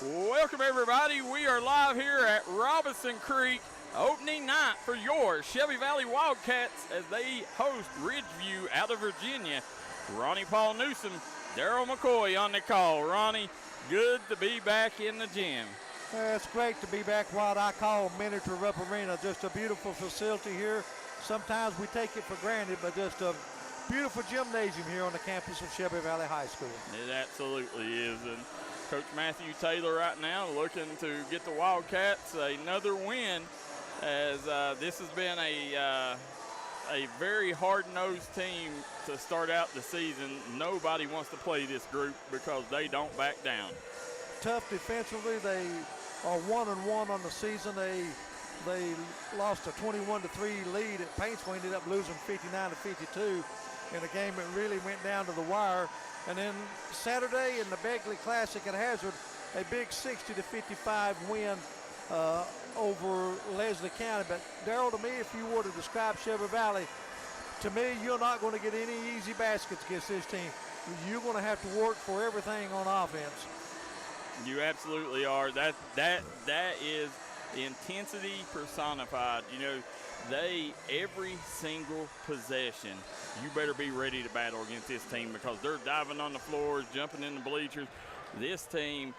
Welcome, everybody. We are live here at Robinson Creek, opening night for your Shelby Valley Wildcats as they host Ridgeview out of Virginia. Ronnie Paul Newsome, Darryl McCoy on the call. Ronnie, good to be back in the gym. It's great to be back what I call Miniature Rupp Arena. Just a beautiful facility here. Sometimes we take it for granted, but just a beautiful gymnasium here on the campus of Shelby Valley High School. It absolutely is. And Coach Matthew Taylor right now looking to get the Wildcats another win, as this has been a very hard-nosed team to start out the season. Nobody wants to play this group because they don't back down. Tough defensively. They are 1-1 on the season. They lost a 21-3 lead at Paintsville, ended up losing 59-52 in a game that really went down to the wire. And then Saturday in the Begley Classic at Hazard, a big 60-55 win over Leslie County. But Darryl, to me, if you were to describe Shelby Valley, to me, you're not going to get any easy baskets against this team. You're going to have to work for everything on offense. You absolutely are. That is intensity personified. You know, every single possession, you better be ready to battle against this team because they're diving on the floors, jumping in the bleachers. This team,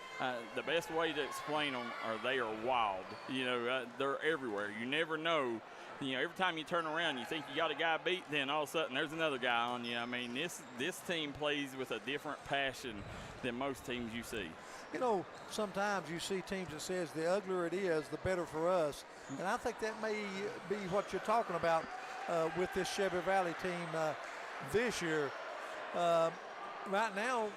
the best way to explain them they are wild. You know, they're everywhere. You never know. You know, every time you turn around, you think you got a guy beat, then all of a sudden there's another guy on you. I mean, this team plays with a different passion than most teams you see. You know, sometimes you see teams that says the uglier it is, the better for us. And I think that may be what you're talking about with this Shelby Valley team this year. Right now,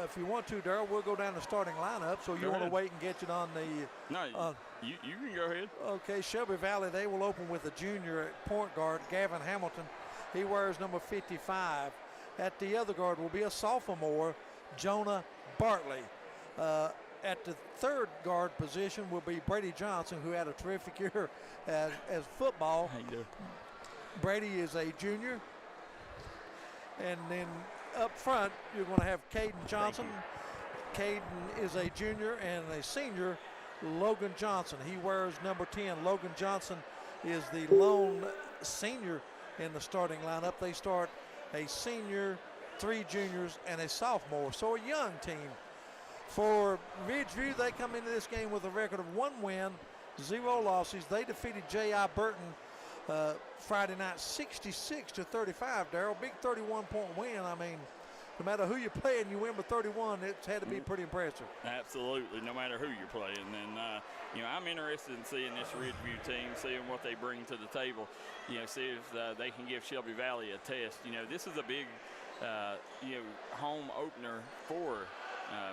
if you want to, Darryl, we'll go down the starting lineup. So you want to wait and get it on the... No, you can go ahead. Okay, Shelby Valley, they will open with a junior at point guard, Gavin Hamilton. He wears number 55. At the other guard will be a sophomore, Jonah Bartley. At the third guard position will be Brady Johnson, who had a terrific year as football. How you doing? Brady is a junior. And then up front, you're going to have Caden Johnson. Caden is a junior, and a senior, Logan Johnson. He wears number 10. Logan Johnson is the lone senior in the starting lineup. They start a senior, 3 juniors, and a sophomore. So a young team. For Ridgeview, they come into this game with a record of 1 win, 0 losses. They defeated J.I. Burton Friday night 66-35, Darryl. Big 31-point win. I mean, no matter who you're playing, you win by 31. It's had to be pretty impressive. Absolutely, no matter who you're playing. And, you know, I'm interested in seeing this Ridgeview team, seeing what they bring to the table. You know, see if they can give Shelby Valley a test. You know, this is a big, you know, home opener for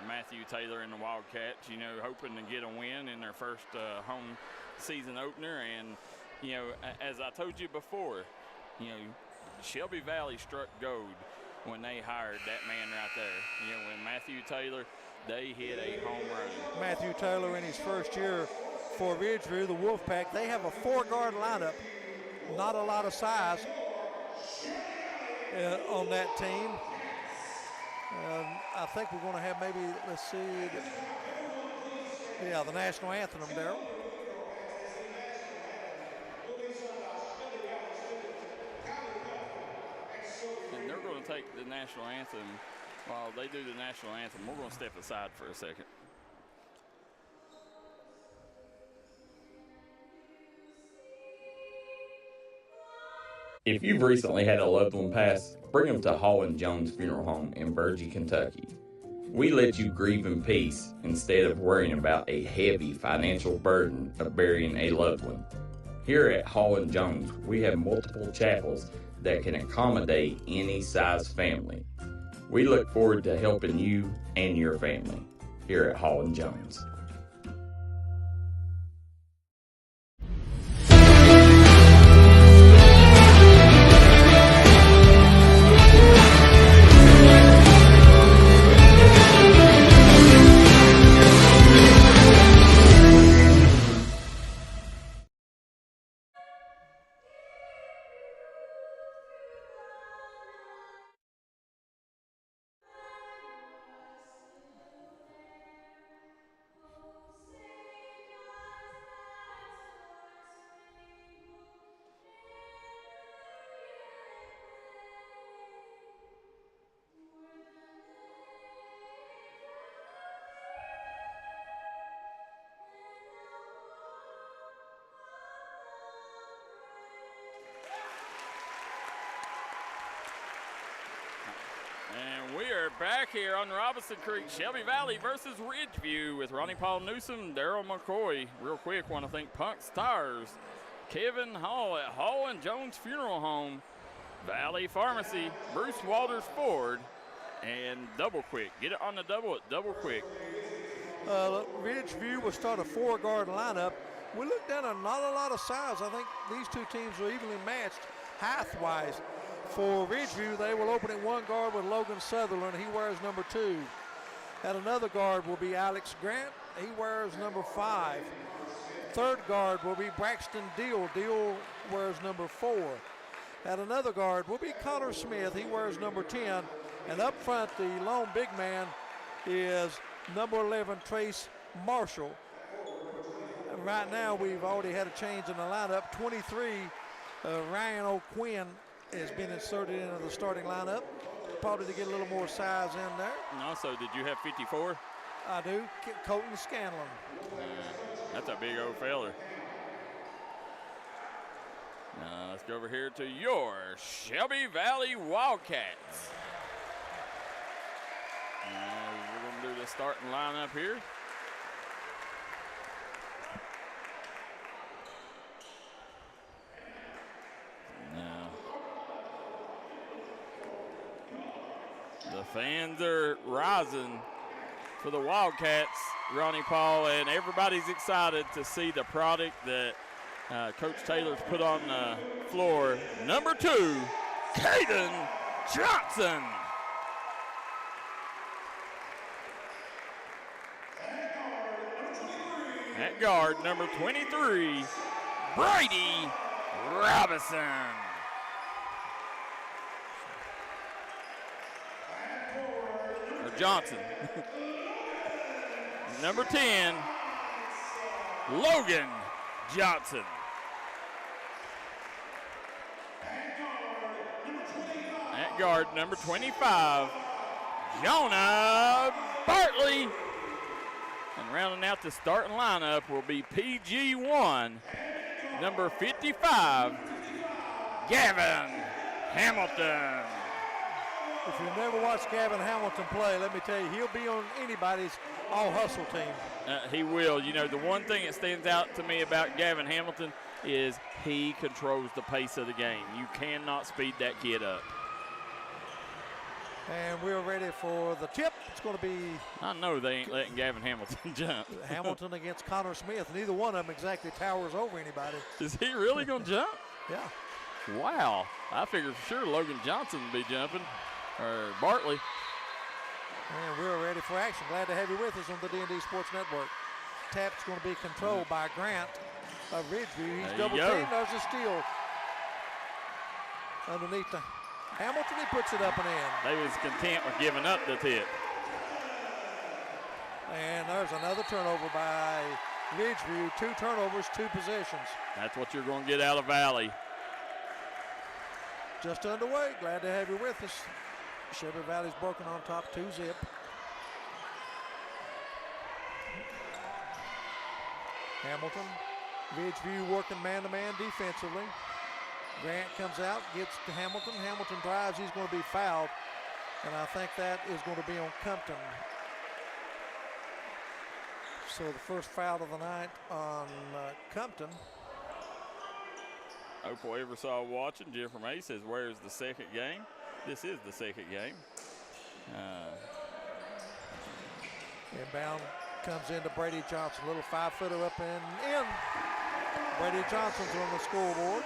Matthew Taylor and the Wildcats, you know, hoping to get a win in their first home season opener. And, you know, as I told you before, you know, Shelby Valley struck gold when they hired that man right there. You know, when Matthew Taylor, they hit a home run. Matthew Taylor in his first year for Ridgeview, the Wolfpack, they have a 4-guard lineup. Not a lot of size on that team. I think we're going to have maybe, let's see, the national anthem, Darryl. And they're going to take the national anthem. While they do the national anthem, we're going to step aside for a second. If you've recently had a loved one pass, bring them to Hall & Jones Funeral Home in Burgee, Kentucky. We let you grieve in peace instead of worrying about a heavy financial burden of burying a loved one. Here at Hall & Jones, we have multiple chapels that can accommodate any size family. We look forward to helping you and your family here at Hall & Jones. we're back here on Robinson Creek, Shelby Valley versus Ridgeview with Ronnie Paul Newsome, Darryl McCoy. Real quick, want to thank Punk Stars, Kevin Hall at Hall and Jones Funeral Home, Valley Pharmacy, Bruce Walters Ford, and Double Quick. Get it on the double at Double Quick. Ridgeview will start a 4-guard lineup. We looked down at not a lot of size. I think these two teams are evenly matched height-wise. For Ridgeview, they will open at 1 guard with Logan Sutherland. He wears number 2. At another guard will be Alex Grant. He wears number 5. Third guard will be Braxton Deal. Deal wears number 4. At another guard will be Connor Smith. He wears number 10. And up front, the lone big man is number 11, Trace Marshall. And right now, we've already had a change in the lineup. 23, Ryan O'Quinn has been inserted into the starting lineup, probably to get a little more size in there. And also, did you have 54? I do. Colton Scanlon. That's a big old feller. Now let's go over here to your Shelby Valley Wildcats. We're going to do the starting lineup here. Now, the fans are rising for the Wildcats, Ronnie Paul, and everybody's excited to see the product that Coach Taylor's put on the floor. Number 2, Caden Johnson. At guard, number 23, Brady Robinson. Or Johnson. Number 10, Logan Johnson. At guard, number 25, Jonah Bartley. And rounding out the starting lineup will be PG1, number 55, Gavin Hamilton. If you've never watched Gavin Hamilton play, let me tell you, he'll be on anybody's all-hustle team. He will. You know, the one thing that stands out to me about Gavin Hamilton is he controls the pace of the game. You cannot speed that kid up. And we're ready for the tip. It's going to be... I know they ain't letting Gavin Hamilton jump. Hamilton against Connor Smith. Neither one of them exactly towers over anybody. Is he really going to jump? Yeah. Wow. I figured for sure Logan Johnson would be jumping, or Bartley. And we're ready for action. Glad to have you with us on the D&D Sports Network. Tap's going to be controlled by Grant of Ridgeview. He's double teamed. There's a steal underneath the Hamilton. He puts it up and in. They was content with giving up the tip. And there's another turnover by Ridgeview. 2 turnovers, 2 possessions. That's what you're going to get out of Valley. Just underway. Glad to have you with us. Shelby Valley's broken on top, 2-zip. Hamilton, Ridgeview working man-to-man defensively. Grant comes out, gets to Hamilton. Hamilton drives, he's going to be fouled. And I think that is going to be on Compton. So the first foul of the night on Compton. Opal Eversaw watching. Jeffrey May says, where's the second game? This is the second game. Inbound comes into Brady Johnson. Little 5-footer up and in. Brady Johnson's on the scoreboard.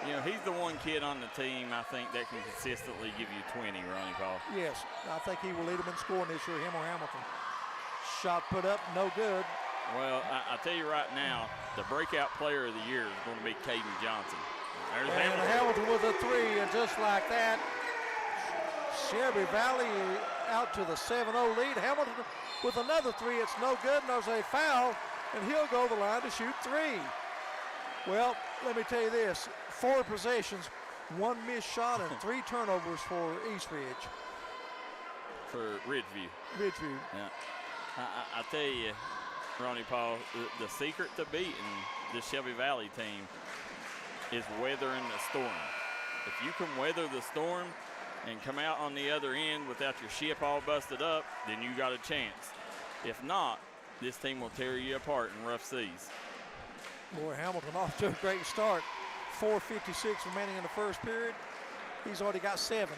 You know, he's the one kid on the team, I think, that can consistently give you 20, Ronnie Paul. Yes, I think he will lead them in scoring this year, him or Hamilton. Shot put up, no good. Well, I tell you right now, the breakout player of the year is going to be Caden Johnson. There's and Hamilton with a 3, and just like that, Shelby Valley out to the 7-0 lead. Hamilton with another 3, it's no good, and there's a foul, and he'll go the line to shoot 3. Well, let me tell you this, 4 possessions, 1 missed shot, and 3 turnovers for East Ridge. For Ridgeview. Ridgeview. Yeah. I tell you, Ronnie Paul, the secret to beating the Shelby Valley team is weathering the storm. If you can weather the storm, and come out on the other end without your ship all busted up, then you got a chance. If not, this team will tear you apart in rough seas. Boy, Hamilton off to a great start. 4:56 remaining in the first period. He's already got 7.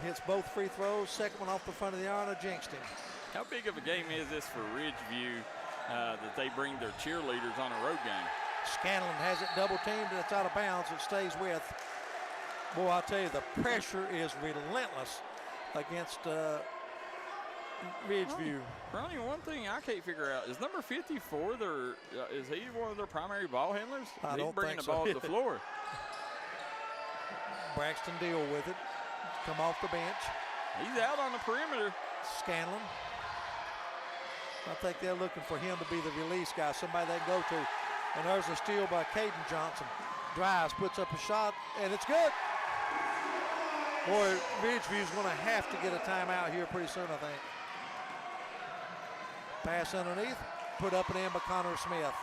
Hits both free throws. Second one off the front of the iron, jinxed him. How big of a game is this for Ridgeview that they bring their cheerleaders on a road game? Scanlon has it double teamed and it's out of bounds. It stays with. Boy, I'll tell you, the pressure is relentless against Ridgeview. Ronnie, one thing I can't figure out is number 54. Is he one of their primary ball handlers? I don't bringing think the ball so. to the floor. Braxton Deal with it. Come off the bench. He's out on the perimeter. Scanlon. I think they're looking for him to be the release guy, somebody they can go to. And there's a steal by Caden Johnson. Drives, puts up a shot, and it's good. Boy, Ridgeview's going to have to get a timeout here pretty soon, I think. Pass underneath, put up and in by Connor Smith.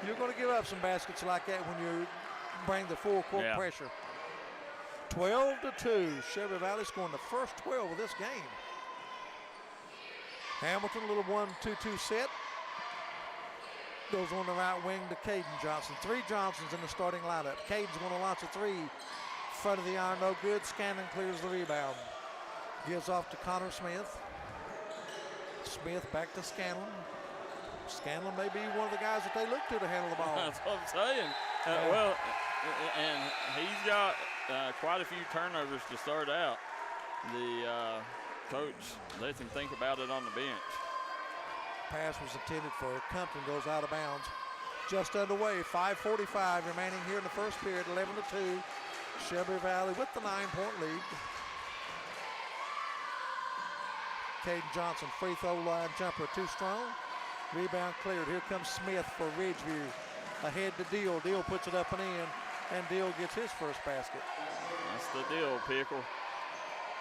You're going to give up some baskets like that when you bring the full court pressure. 12-2. Shelby Valley scoring the first 12 of this game. Hamilton, a little 1-2-2 set. Goes on the right wing to Caden Johnson. 3 Johnsons in the starting lineup. Caden's going to launch a 3. Front of the iron, no good. Scanlon clears the rebound. Gives off to Connor Smith. Smith back to Scanlon. Scanlon may be one of the guys that they look to handle the ball. That's what I'm saying. Well, and he's got quite a few turnovers to start out. The coach lets him think about it on the bench. Pass was intended for Compton, goes out of bounds. Just underway, 5:45 remaining here in the first period, 11-2. Shelby Valley with the 9-point lead. Caden Johnson, free throw line jumper, too strong. Rebound cleared. Here comes Smith for Ridgeview. Ahead to Deal. Deal puts it up and in, and Deal gets his first basket. That's the deal, Pickle.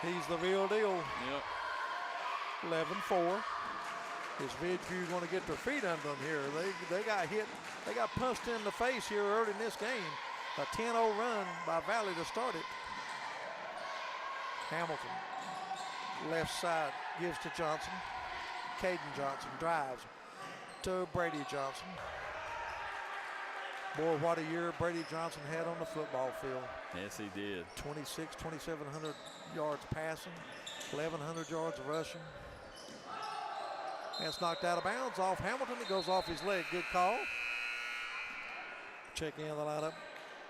He's the real deal. Yep. 11-4. Is Ridgeview going to get their feet under them here? They got hit. They got punched in the face here early in this game. A 10-0 run by Valley to start it. Hamilton, left side, gives to Johnson. Caden Johnson drives to Brady Johnson. Boy, what a year Brady Johnson had on the football field. Yes, he did. 2,700 yards passing, 1,100 yards rushing. And it's knocked out of bounds off Hamilton. It goes off his leg. Good call. Checking in the lineup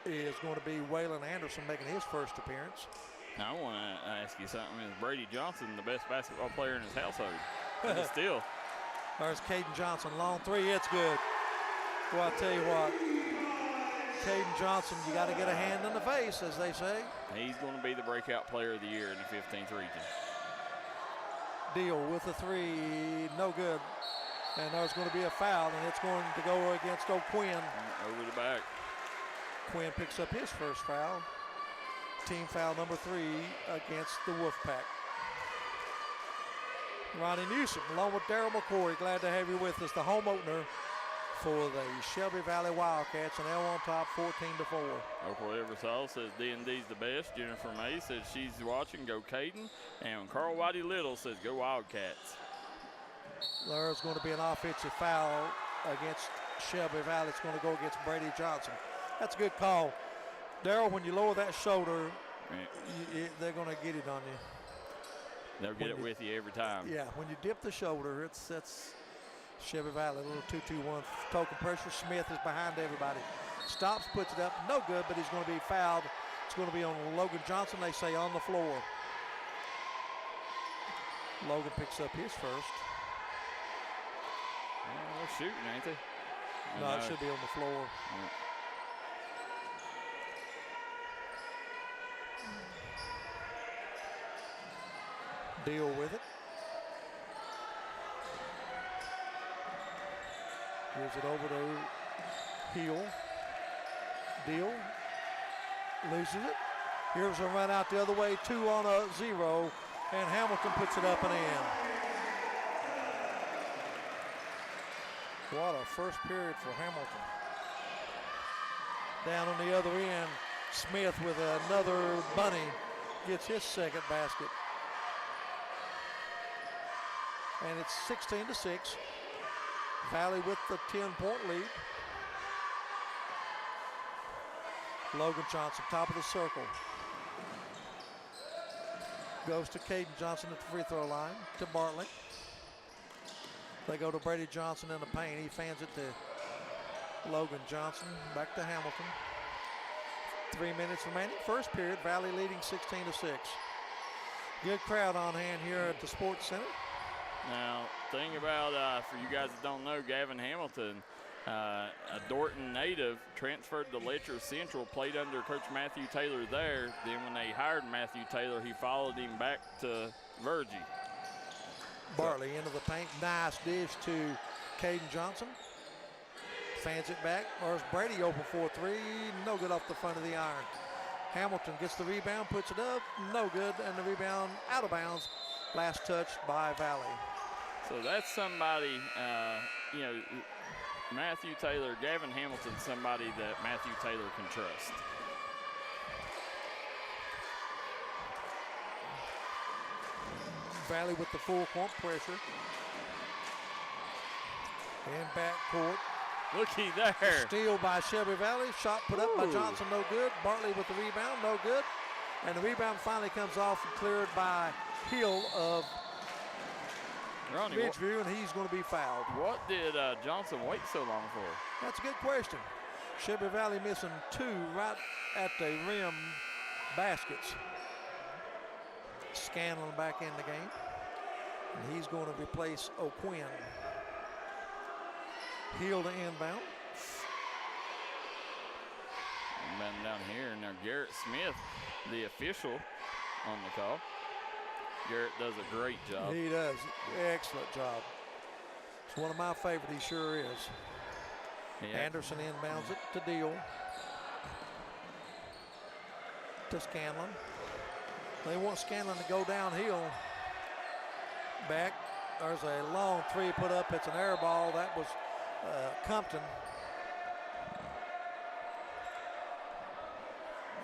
is going to be Waylon Anderson making his first appearance. Now, I want to ask you something. Is Brady Johnson the best basketball player in his household? Still. There's Caden Johnson, long 3. It's good. Well, I tell you what, Caden Johnson, you got to get a hand in the face, as they say. He's going to be the breakout player of the year in the 15th region. Deal with the 3, no good. And there's going to be a foul, and it's going to go against O'Quinn. Over the back. Quinn picks up his first foul. Team foul number 3 against the Wolfpack. Ronnie Newsome, along with Darryl McCoy, glad to have you with us. The home opener for the Shelby Valley Wildcats, and they're on top 14-4. Opal Eversole says D&D's the best. Jennifer May says she's watching, go Caden. And Carl Whitey Little says go Wildcats. There's going to be an offensive foul against Shelby Valley. It's going to go against Brady Johnson. That's a good call. Darryl, when you lower that shoulder, they're going to get it on you. They'll get it with you every time. Yeah, when you dip the shoulder, that's Shelby Valley, a little 2-2-1 token pressure. Smith is behind everybody. Stops, puts it up, no good, but he's going to be fouled. It's going to be on Logan Johnson, they say, on the floor. Logan picks up his first. They're shooting, ain't they? No, it should be on the floor. Yeah. Deal with it. Gives it over to Heel. Deal. Loses it. Here's a run out the other way. 2-on-0. And Hamilton puts it up and in. What a first period for Hamilton. Down on the other end, Smith with another bunny gets his second basket. And it's 16-6. Valley with the 10-point lead. Logan Johnson, top of the circle. Goes to Caden Johnson at the free throw line, to Bartley. They go to Brady Johnson in the paint. He fans it to Logan Johnson. Back to Hamilton. 3 minutes remaining. First period, Valley leading 16-6. Good crowd on hand here at the Sports Center. Now, thing about, for you guys that don't know, Gavin Hamilton, a Dorton native, transferred to Letcher Central, played under Coach Matthew Taylor there. Then when they hired Matthew Taylor, he followed him back to Virgie. Bartley into the paint. Nice dish to Caden Johnson. Fans it back. There's Brady open for 3. No good off the front of the iron. Hamilton gets the rebound, puts it up. No good. And the rebound out of bounds. Last touch by Valley. So that's somebody, you know, Matthew Taylor, Gavin Hamilton, somebody that Matthew Taylor can trust. Valley with the full court pressure. In backcourt. Looky there. Steal by Shelby Valley. Shot put up by Johnson, no good. Bartley with the rebound, no good. And the rebound finally comes off and cleared by Hill of Ronnie, Ridgeview, and he's going to be fouled. What did Johnson wait so long for? That's a good question. Shelby Valley missing 2 right at the rim baskets. Scanlon back in the game. And he's going to replace O'Quinn. Hill to inbound. Inbound down here, and now Garrett Smith, the official, on the call. Garrett does a great job. He does. Excellent job. It's one of my favorites. He sure is. Yeah. Anderson inbounds it to Deal. To Scanlon. They want Scanlon to go downhill. Back. There's a long 3 put up. It's an air ball. That was Compton.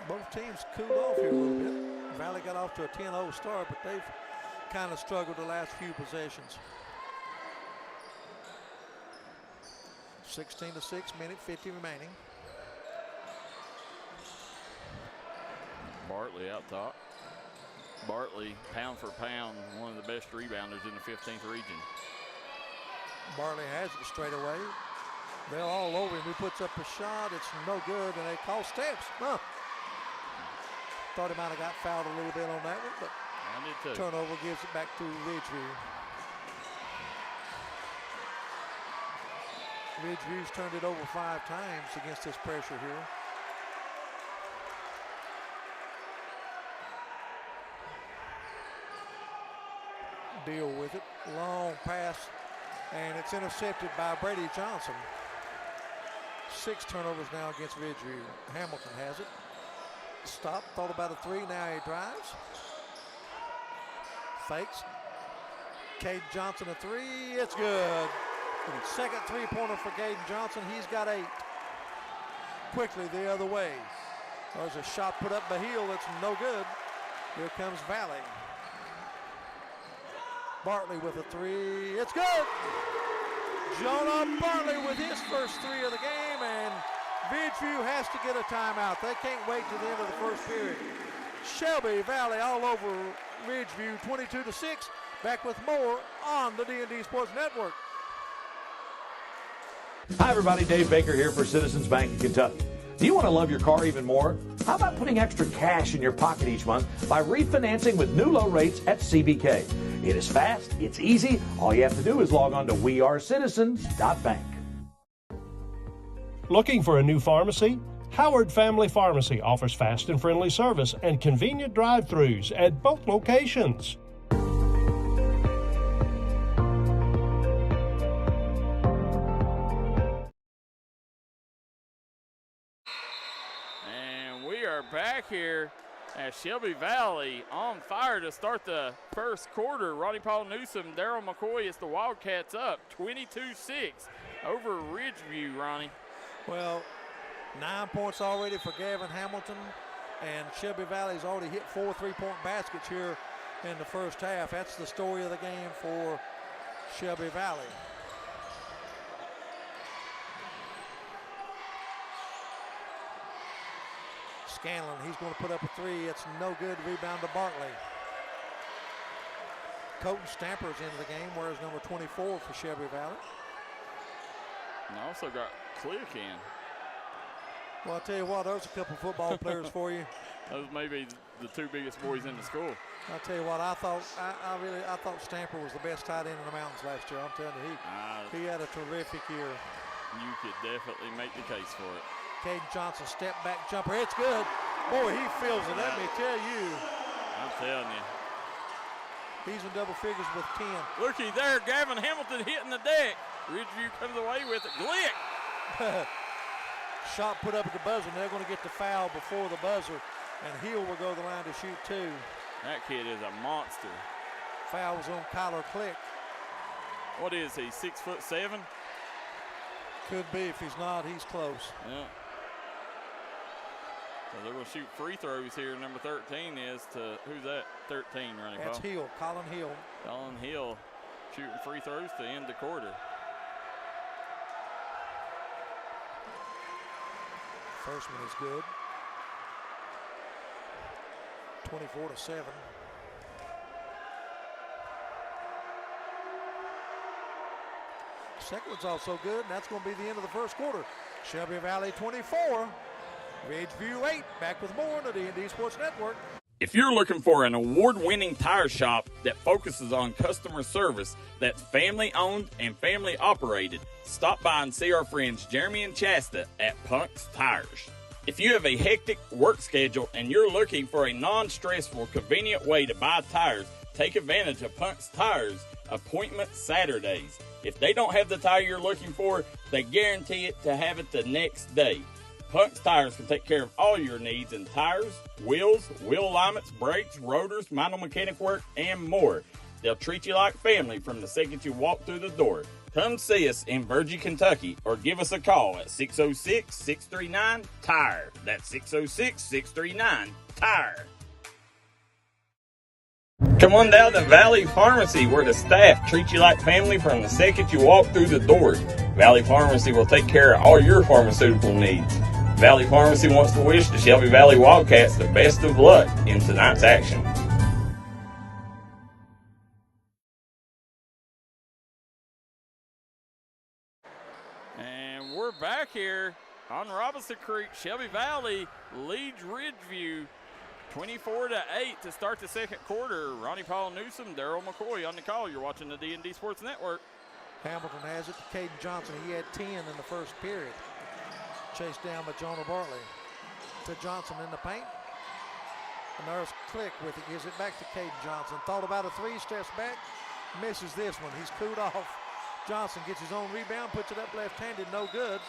Both teams cooled off here a little bit. Valley got off to a 10-0 start, but they've kind of struggled the last few possessions. 16-6, minute 50 remaining. Bartley out top. Bartley, pound for pound, one of the best rebounders in the 15th region. Bartley has it straight away. They're all over him. He puts up a shot. It's no good, and they call steps. Huh. Thought he might have got fouled a little bit on that one, but I did too. Turnover gives it back to Ridgeview. Ridgeview's turned it over 5 times against this pressure here. Deal with it. Long pass, and it's intercepted by Brady Johnson. 6 turnovers now against Ridgeview. Hamilton has it. Stop, thought about a 3, now he drives. Fakes. Caden Johnson a 3, it's good. Second 3-pointer for Caden Johnson, he's got 8. Quickly the other way. There's a shot put up by Hill that's no good. Here comes Valley. Bartley with a 3, it's good. Jonah Bartley with his first 3 of the game, and Ridgeview has to get a timeout. They can't wait to the end of the first period. Shelby Valley all over Ridgeview, 22-6. Back with more on the D&D Sports Network. Hi, everybody. Dave Baker here for Citizens Bank of Kentucky. Do you want to love your car even more? How about putting extra cash in your pocket each month by refinancing with new low rates at CBK? It is fast, it's easy. All you have to do is log on to wearecitizens.bank. Looking for a new pharmacy? Howard Family Pharmacy offers fast and friendly service and convenient drive-thrus at both locations. And we are back here at Shelby Valley on fire to start the first quarter. Ronnie Paul Newsome, Darryl McCoy, it's the Wildcats up 22-6 over Ridgeview, Ronnie. Well, 9 points already for Gavin Hamilton, and Shelby Valley's already hit 4 3-point baskets here in the first half. That's the story of the game for Shelby Valley. Scanlon, he's going to put up a 3. It's no good. Rebound to Bartley. Colton Stamper's into the game, whereas number 24 for Shelby Valley. And also got Click in. Well, I'll tell you what, those are a couple football players for you. Those may be the 2 biggest boys in the school. I'll tell you what, I thought Stamper was the best tight end in the mountains last year. I'm telling you, he had a terrific year. You could definitely make the case for it. Caden Johnson, step back jumper. It's good. Boy, he feels it, let me tell you. I'm telling you. He's in double figures with 10. Looky there, Gavin Hamilton hitting the deck. Ridgeview comes away with it. Glick. Shot put up at the buzzer, and they're going to get the foul before the buzzer. And Hill will go to the line to shoot 2. That kid is a monster. Foul was on Kyler Click. What is he, 6'7"? Could be. If he's not, he's close. Yeah. So they're going to shoot free throws here. Number 13 is to, who's that? 13, Ronnie. That's Hill, Colin Hill. Colin Hill shooting free throws to end the quarter. First one is good. 24-7. Second one's also good, and that's going to be the end of the first quarter. Shelby Valley 24, Ridgeview 8. Back with more on the D&D Sports Network. If you're looking for an award-winning tire shop that focuses on customer service, that's family-owned and family-operated, stop by and see our friends Jeremy and Chasta at Punk's Tires. If you have a hectic work schedule and you're looking for a non-stressful, convenient way to buy tires, take advantage of Punk's Tires Appointment Saturdays. If they don't have the tire you're looking for, they guarantee it to have it the next day. Punk's Tires can take care of all your needs in tires, wheels, wheel alignments, brakes, rotors, minor mechanic work, and more. They'll treat you like family from the second you walk through the door. Come see us in Virgie, Kentucky, or give us a call at 606-639-TIRE. That's 606-639-TIRE. Come on down to Valley Pharmacy, where the staff treats you like family from the second you walk through the doors. Valley Pharmacy will take care of all your pharmaceutical needs. Valley Pharmacy wants to wish the Shelby Valley Wildcats the best of luck in tonight's action. And we're back here on Robinson Creek. Shelby Valley leads Ridgeview 24-8 to start the second quarter. Ronnie Paul Newsome, Darryl McCoy on the call. You're watching the D&D Sports Network. Hamilton has it to Caden Johnson. He had 10 in the first period. Chased down by Jonah Bartley. To Johnson in the paint. And there's Click with it. Gives it back to Caden Johnson. Thought about a 3, steps back. Misses this one. He's cooled off. Johnson gets his own rebound, puts it up left-handed, no good.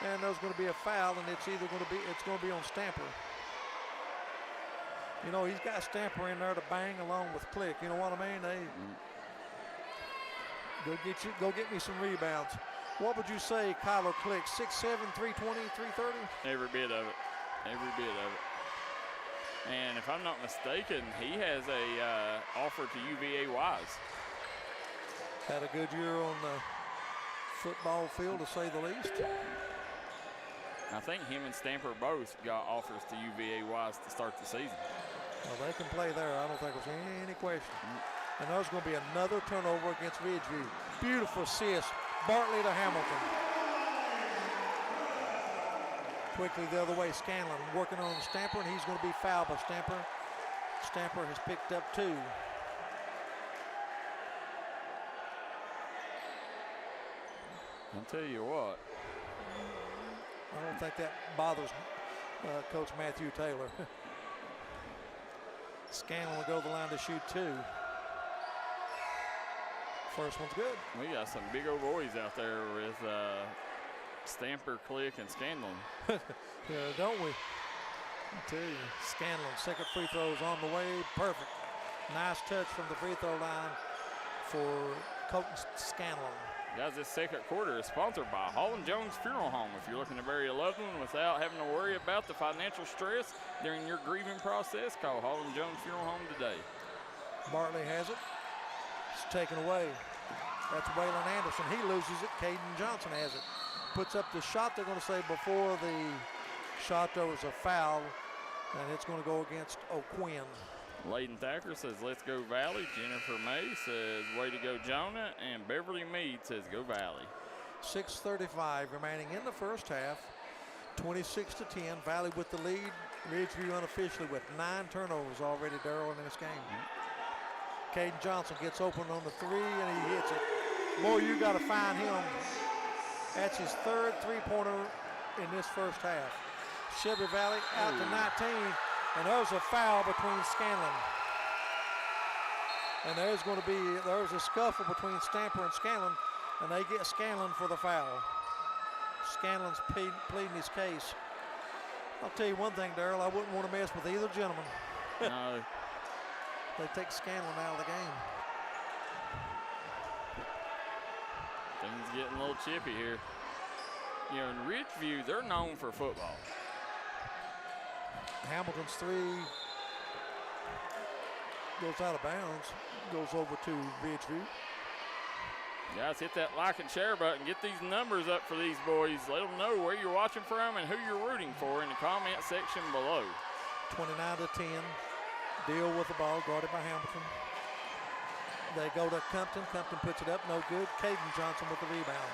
And there's going to be a foul, and it's going to be on Stamper. You know, he's got Stamper in there to bang along with Click. You know what I mean? Go get me some rebounds. What would you say, Kyler Click? 6'7", 320, 330? Every bit of it. Every bit of it. And if I'm not mistaken, he has a offer to UVA Wise. Had a good year on the football field, to say the least. I think him and Stamper both got offers to UVA Wise to start the season. Well, they can play there. I don't think there's any question. And there's going to be another turnover against Ridgeview. Beautiful assist. Bartley to Hamilton. Quickly the other way, Scanlon working on Stamper, and he's going to be fouled by Stamper. Stamper has picked up 2. I'll tell you what. I don't think that bothers Coach Matthew Taylor. Scanlon will go to the line to shoot 2. First one's good. We got some big old boys out there with Stamper, Click, and Scanlon. Don't we? I tell you, Scanlon, second free throw is on the way. Perfect. Nice touch from the free throw line for Colton Scanlon. Guys, this second quarter is sponsored by Hall & Jones Funeral Home. If you're looking to bury a loved one without having to worry about the financial stress during your grieving process, call Hall & Jones Funeral Home today. Bartley has it. It's taken away. That's Waylon Anderson. He loses it. Caden Johnson has it. Puts up the shot. They're going to say before the shot there was a foul, and it's going to go against O'Quinn. Layden Thacker says, let's go Valley. Jennifer May says, way to go Jonah. And Beverly Meade says, go Valley. 6:35 remaining in the first half. 26-10. Valley with the lead. Ridgeview unofficially with 9 turnovers already, Darryl, in this game. Caden Johnson gets open on the 3, and he hits it. Boy, you got to find him. That's his 3rd three-pointer in this first half. Shelby Valley out to 19, and there's a foul between Scanlon. And there's a scuffle between Stamper and Scanlon, and they get Scanlon for the foul. Scanlon's pleading his case. I'll tell you one thing, Darryl, I wouldn't want to mess with either gentleman. No. They take Scanlon out of the game. Things getting a little chippy here. You know, in Ridgeview, they're known for football. Hamilton's 3 goes out of bounds, goes over to Ridgeview. Guys, hit that like and share button. Get these numbers up for these boys. Let them know where you're watching from and who you're rooting for in the comment section below. 29-10. Deal with the ball, guarded by Hamilton. They go to Compton. Compton puts it up, no good. Caden Johnson with the rebound.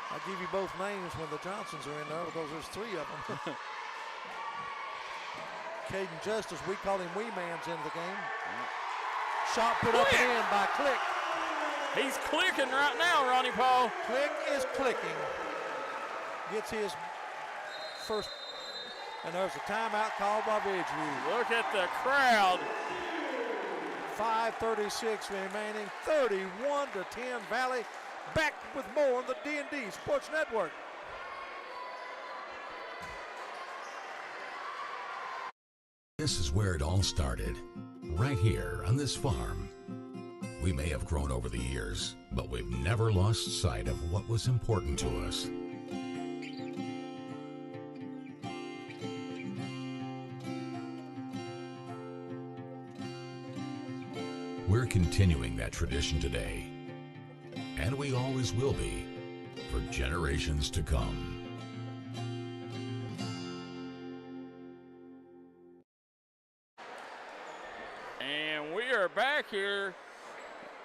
I'll give you both names when the Johnsons are in there because there's 3 of them. Caden Justice, we call him Wee Man's into the game. Shot put up and in by Click. He's clicking right now, Ronnie Paul. Click is clicking. Gets his first, and there's a timeout called by Ridgeview. Look at the crowd. 5:36 remaining, 31-10 Valley. Back with more on the D&D Sports Network. This is where it all started, right here on this farm. We may have grown over the years, but we've never lost sight of what was important to us. We're continuing that tradition today, and we always will be for generations to come. And we are back here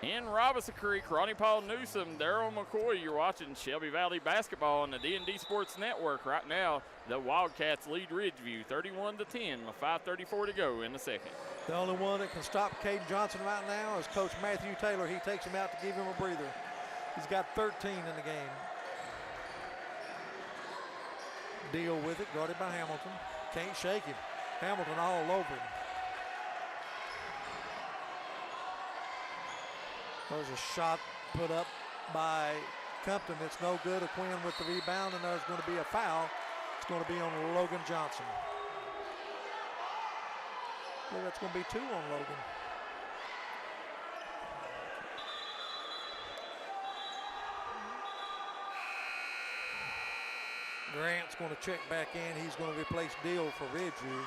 in Robinson Creek. Ronnie Paul Newsome, Darryl McCoy. You're watching Shelby Valley basketball on the D&D Sports Network right now. The Wildcats lead Ridgeview 31-10 with 5:34 to go in the second. The only one that can stop Caden Johnson right now is Coach Matthew Taylor. He takes him out to give him a breather. He's got 13 in the game. Deal with it, guarded by Hamilton. Can't shake him. Hamilton all over him. There's a shot put up by Compton. It's no good. A Quinn with the rebound, and there's going to be a foul. It's going to be on Logan Johnson. I believe that's going to be 2 on Logan. Grant's going to check back in. He's going to replace Deal for Ridgeview.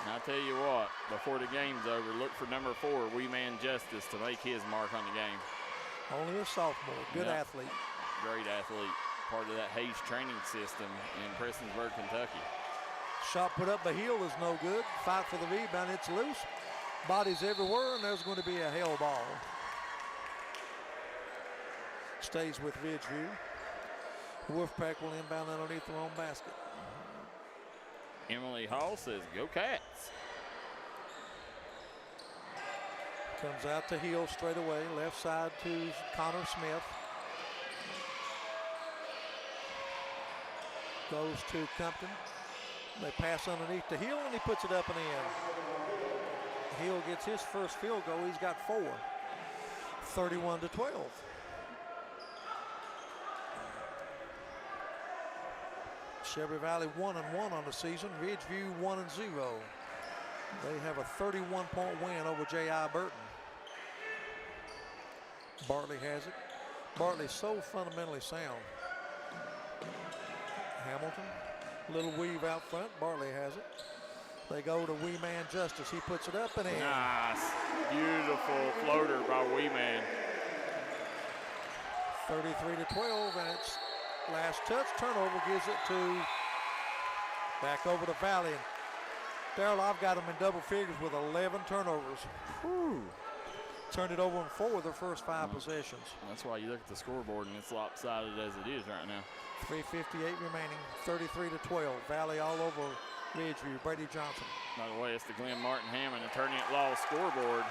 And I'll tell you what, before the game's over, look for number 4, Wee Man Justice, to make his mark on the game. Only a sophomore. Good athlete. Great athlete. Part of that Hayes training system in Prestonsburg, Kentucky. Shot put up by Hill is no good. Fight for the rebound. It's loose. Bodies everywhere, and there's going to be a hell ball. Stays with Ridgeview. Wolfpack will inbound underneath their own basket. Emily Hall says, go Cats. Comes out to Hill straight away. Left side to Connor Smith. Goes to Compton. They pass underneath to Hill, and he puts it up and in. Hill gets his first field goal. He's got 4. 31-12. Shelby Valley 1-1 on the season. Ridgeview 1-0. They have a 31-point win over J.I. Burton. Bartley has it. Bartley's so fundamentally sound. Hamilton, little weave out front. Bartley has it. They go to Wee Man Justice. He puts it up and in. Nice. Beautiful floater by Wee Man. 33-12, and it's last touch. Turnover gives it to back over to Valley. And Darryl, I've got them in double figures with 11 turnovers. Whew. Turned it over in 4 of their first 5 possessions. That's why you look at the scoreboard and it's lopsided as it is right now. 3:58 remaining, 33-12. Valley all over Ridgeview. Brady Johnson. By the way, it's the Glenn Martin Hammond Attorney at Law scoreboard.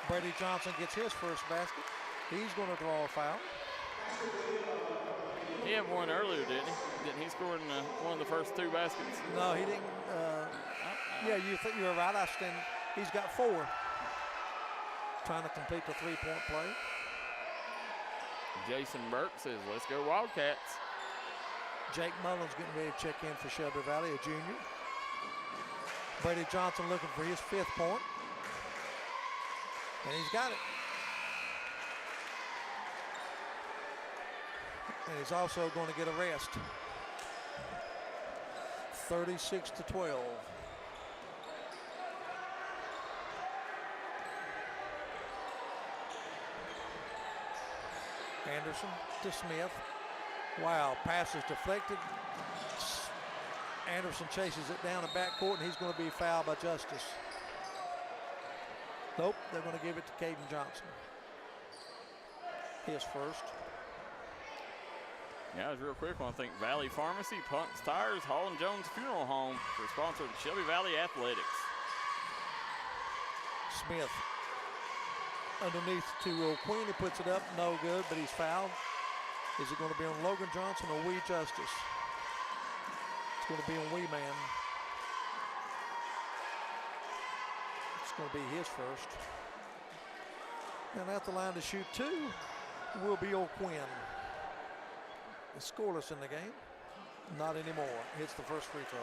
Brady Johnson gets his first basket. He's going to draw a foul. He had one earlier, didn't he? Didn't he score in one of the first 2 baskets? No, he didn't. Yeah, you were right. He's got 4. Trying to complete the 3-point play. Jason Burke says, let's go Wildcats. Jake Mullins getting ready to check in for Shelby Valley, a junior. Brady Johnson looking for his 5th point. And he's got it. And he's also going to get a rest. 36-12. Anderson to Smith. Wow, pass is deflected. Anderson chases it down the backcourt, and he's going to be fouled by Justice. Nope, they're going to give it to Caden Johnson. His first. Yeah, it was real quick. I want to thank Valley Pharmacy, Punk's Tires, Hall & Jones Funeral Home for sponsoring Shelby Valley Athletics. Smith underneath to O'Quinn. He puts it up, no good, but he's fouled. Is it going to be on Logan Johnson or Wee Justice? It's going to be on Wee Man. It's going to be his first. And at the line to shoot 2 will be O'Quinn. It's scoreless in the game. Not anymore. Hits the first free throw.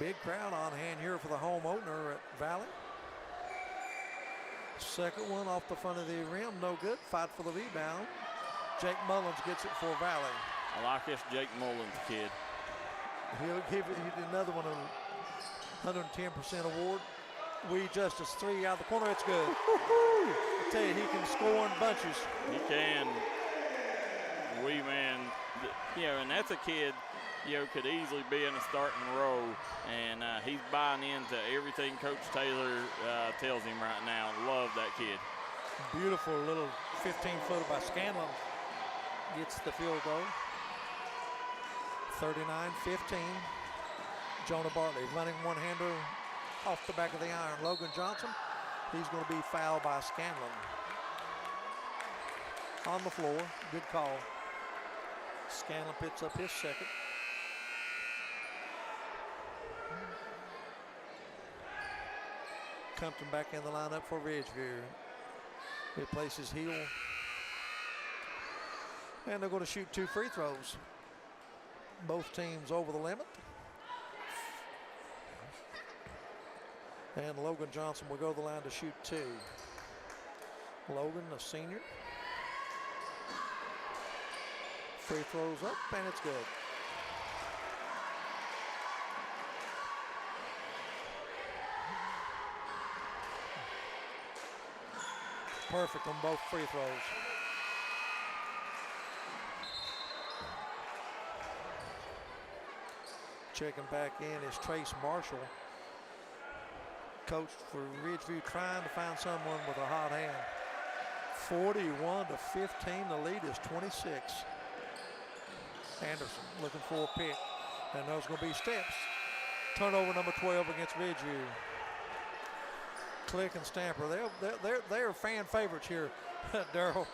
Big crowd on hand here for the home opener at Valley. Second one off the front of the rim, no good. Fight for the rebound. Jake Mullins gets it for Valley. I like this Jake Mullins kid. He'll give it another one, a 110% award. Wee Justice 3 out of the corner, it's good. I tell you, he can score in bunches. He can. Wee Man, and that's a kid, could easily be in a starting role, and he's buying into everything Coach Taylor tells him right now. Love that kid. Beautiful little 15-footer by Scanlon. Gets the field goal. 39-15. Jonah Bartley running one-hander off the back of the iron. Logan Johnson, he's going to be fouled by Scanlon. On the floor, good call. Scanlon picks up his second. Compton back in the lineup for Ridgeview. Replaces Heel. And they're going to shoot 2 free throws. Both teams over the limit. And Logan Johnson will go to the line to shoot 2. Logan, a senior. Free throws up, and it's good. Perfect on both free throws. Checking back in is Trace Marshall. Coach for Ridgeview trying to find someone with a hot hand. 41-15, the lead is 26. Anderson looking for a pick, and there's going to be steps. Turnover number 12 against Ridgeview. Click and Stamper, they're fan favorites here, Darryl.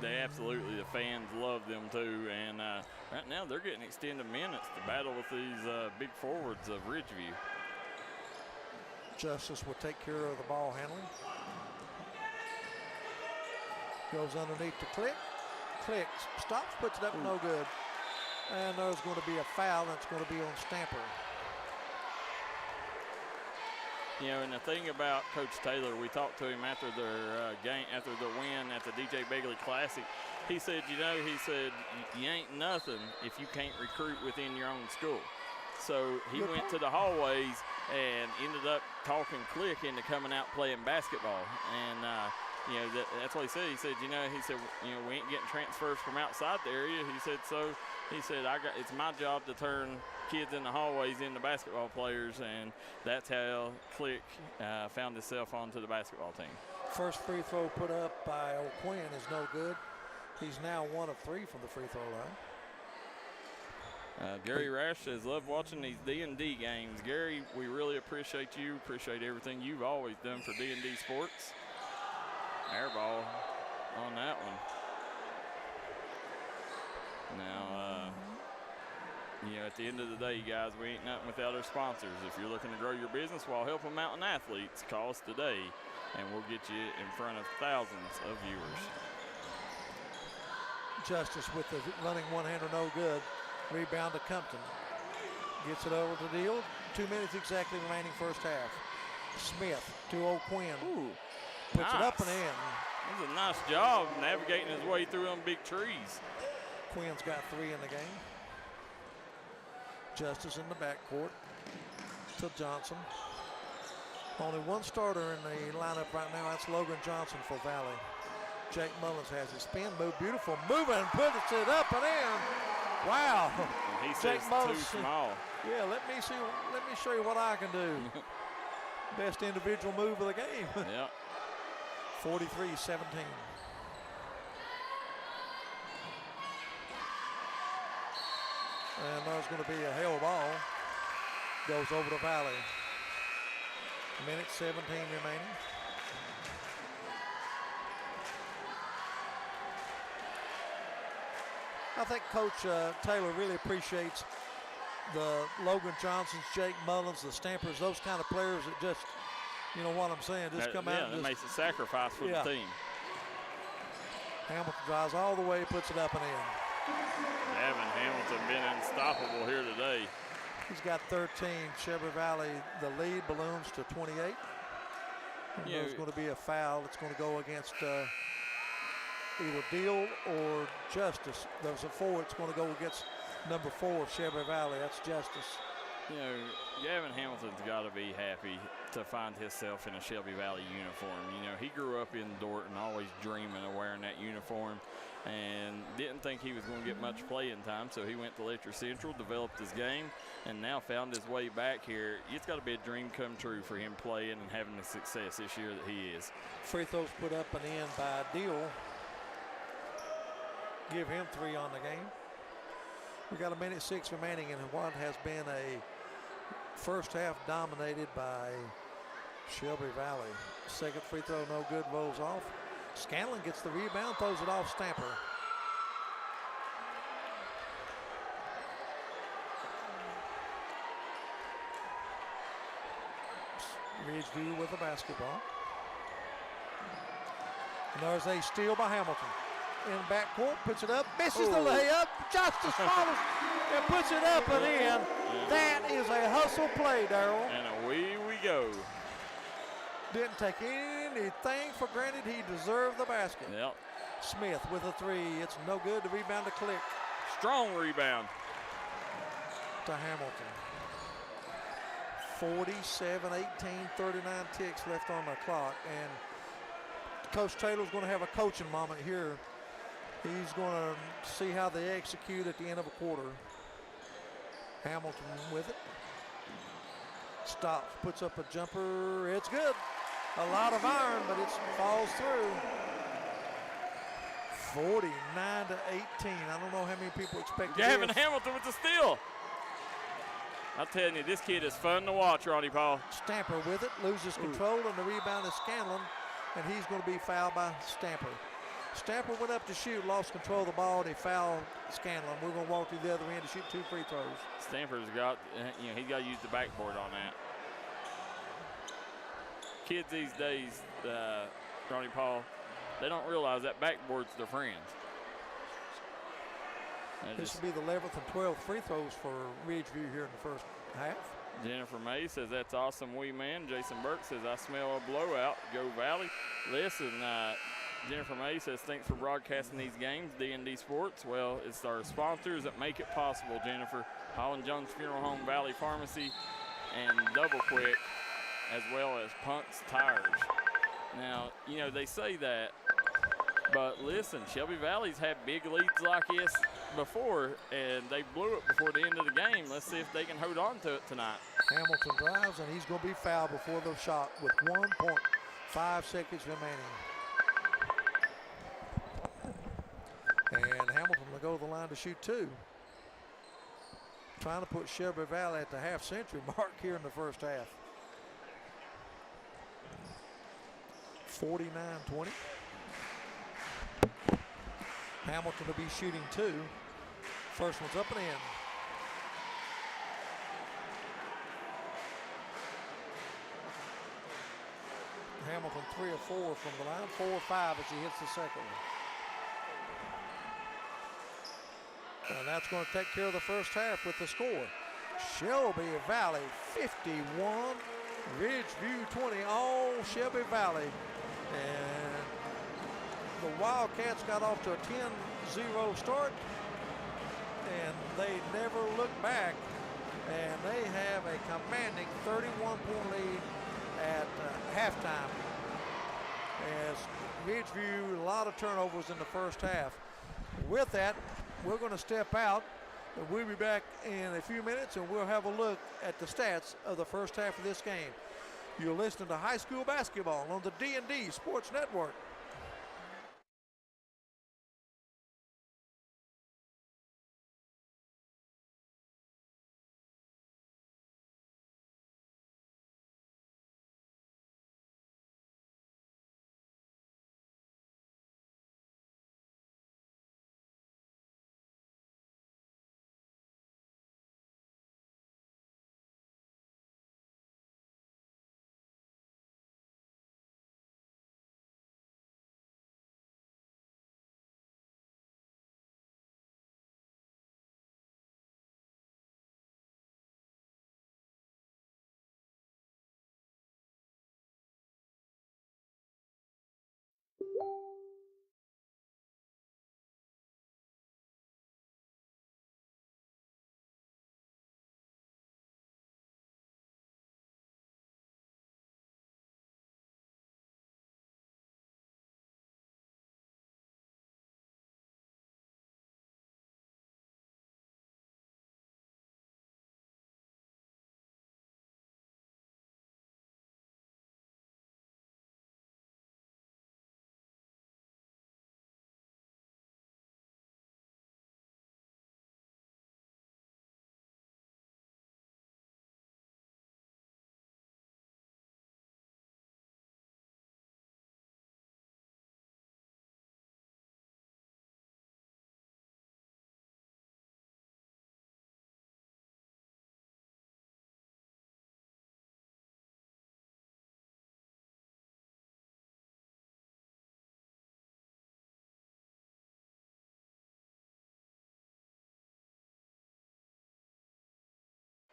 They absolutely, the fans love them too, and right now they're getting extended minutes to battle with these big forwards of Ridgeview. Justice will take care of the ball handling. Goes underneath to Click. Click stops, puts it up, no good. And there's going to be a foul, and it's going to be on Stamper. And the thing about Coach Taylor, we talked to him after their game, after the win at the DJ Begley Classic. He said, you ain't nothing if you can't recruit within your own school. So he went to the hallways and ended up talking Click into coming out playing basketball. And, that's what he said. He said, we ain't getting transfers from outside the area. He said, it's my job to turn kids in the hallways into basketball players, and that's how Click found himself onto the basketball team. First free throw put up by O'Quinn is no good. He's now 1 of 3 from the free throw line. Gary Rash says, love watching these D&D games. Gary, we really appreciate you, appreciate everything you've always done for D&D Sports. Air ball on that one. Now, at the end of the day, you guys, we ain't nothing without our sponsors. If you're looking to grow your business while helping mountain athletes, call us today, and we'll get you in front of thousands of viewers. Justice with the running one-hander, no good. Rebound to Compton. Gets it over to Deal. 2 minutes exactly remaining first half. Smith to O'Quinn. Ooh, puts nice. It up and in. That was a nice job navigating his way through them big trees. Quinn's got 3 in the game. Justice in the backcourt to Johnson. Only one starter in the lineup right now. That's Logan Johnson for Valley. Jake Mullins has his spin move. Beautiful move and puts it up and in. Wow. And he says too small. Yeah, let me show you what I can do. Best individual move of the game. Yep. 43-17. And there's going to be a hell ball. Goes over to Valley. 1:17 remaining. I think Coach Taylor really appreciates the Logan Johnsons, Jake Mullins, the Stampers, those kind of players that just, you know what I'm saying, just come out and that makes a sacrifice for the team. Hamilton drives all the way, puts it up and in. Gavin Hamilton been unstoppable here today. He's got 13. Shelby Valley, the lead balloons to 28. There's going to be a foul. It's going to go against either Deal or Justice. There's a 4. It's going to go against number 4 of Shelby Valley. That's Justice. Gavin Hamilton's got to be happy to find himself in a Shelby Valley uniform. He grew up in Dorton, always dreaming of wearing that uniform, and didn't think he was going to get much playing time, so he went to Letcher Central, developed his game, and now found his way back here. It's got to be a dream come true for him playing and having the success this year that he is. Free throws put up and in by Deal. Give him 3 on the game. We got 1:06 remaining in what has been a first half dominated by Shelby Valley. Second free throw, no good, rolls off. Scanlon gets the rebound, throws it off Stamper. Ridgeview with the basketball. And there's a steal by Hamilton. In backcourt, puts it up, misses the layup. Justice follows and puts it up and in. That is a hustle play, Darryl. And away we go. Didn't take anything for granted. He deserved the basket. Yep. Smith with a 3. It's no good. The rebound to Click. Strong rebound. To Hamilton. 47-18, 39 ticks left on the clock. And Coach Taylor's going to have a coaching moment here. He's going to see how they execute at the end of a quarter. Hamilton with it. Stops, puts up a jumper. It's good. A lot of iron, but it falls through. 49-18. I don't know how many people expect Gavin Hamilton with the steal. I'm telling you, this kid is fun to watch, Ronnie Paul. Stamper with it, loses control, and the rebound is Scanlon, and he's going to be fouled by Stamper. Stamper went up to shoot, lost control of the ball, and he fouled Scanlon. We're going to walk to the other end to shoot 2 free throws. Stamper's got, he's got to use the backboard on that. Kids these days, Ronnie Paul, they don't realize that backboard's their friends. This will be the 11th and 12th free throws for Ridgeview here in the first half. Jennifer May says, that's awesome, wee man. Jason Burke says, I smell a blowout. Go Valley. Listen, Jennifer May says, thanks for broadcasting these games, D&D Sports. Well, it's our sponsors that make it possible, Jennifer. Holland Jones Funeral Home, Valley Pharmacy, and Double Quick, as well as Punts Tires. Now, you know, they say that, but listen, Shelby Valley's had big leads like this before, and they blew it before the end of the game. Let's see if they can hold on to it tonight. Hamilton drives, and he's going to be fouled before the shot with 1.5 seconds remaining. And Hamilton will go to the line to shoot 2. Trying to put Shelby Valley at the half-century mark here in the first half. 49-20. Hamilton will be shooting 2. First one's up and in. Hamilton 3 of 4 from the line, 4 of 5 as he hits the second one. And that's going to take care of the first half with the score. Shelby Valley 51, Ridgeview 20, all Shelby Valley. And the Wildcats got off to a 10-0 start, and they never looked back. And they have a commanding 31-point lead at halftime. As Ridgeview, a lot of turnovers in the first half. With that, we're going to step out. We'll be back in a few minutes, and we'll have a look at the stats of the first half of this game. You're listening to high school basketball on the D&D Sports Network.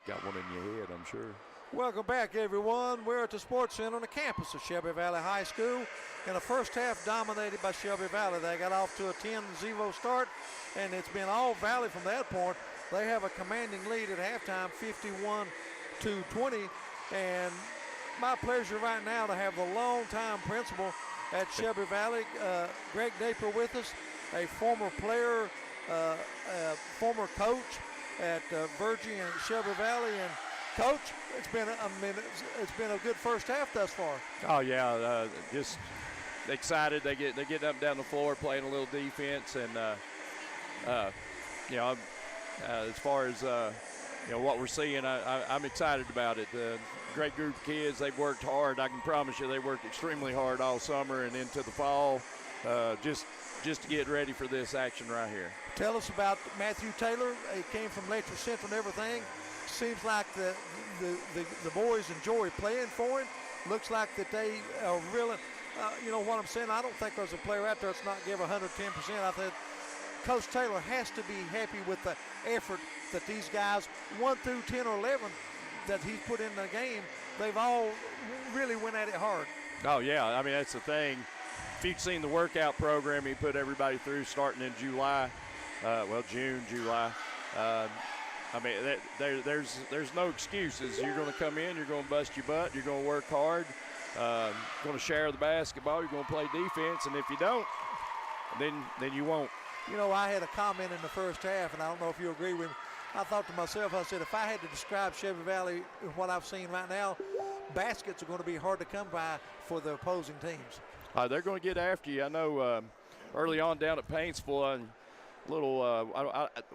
Got one in your head, I'm sure. Welcome back, everyone. We're at the Sports Center on the campus of Shelby Valley High School. In the first half, dominated by Shelby Valley. They got off to a 10-0 start, and it's been all Valley from that point. They have a commanding lead at halftime, 51-20. And my pleasure right now to have the longtime principal at Shelby Valley, Greg Napier, with us, a former player, former coach at Virgie and Shelby Valley. And Coach, it's been a good first half thus far. Oh yeah, just excited. They get up and down the floor playing a little defense, and as far as what we're seeing, I'm excited about it. Great group of kids. They've worked hard. I can promise you, they worked extremely hard all summer and into the fall, just to get ready for this action right here. Tell us about Matthew Taylor. He came from Letcher Central and everything. Seems like the boys enjoy playing for him. Looks like that they are really, you know what I'm saying? I don't think there's a player out there that's not give 110%. I think Coach Taylor has to be happy with the effort that these guys, 1 through 10 or 11, that he's put in the game, they've all really went at it hard. Oh, yeah. I mean, that's the thing. If you've seen the workout program he put everybody through starting in July, June, July, I mean, there's no excuses. You're going to come in, you're going to bust your butt, you're going to work hard, going to share the basketball, you're going to play defense, and if you don't, then you won't. You know, I had a comment in the first half, and I don't know if you agree with me. I thought to myself, I said, if I had to describe Shelby Valley, what I've seen right now, baskets are going to be hard to come by for the opposing teams. They're going to get after you. I know early on down at Paintsville,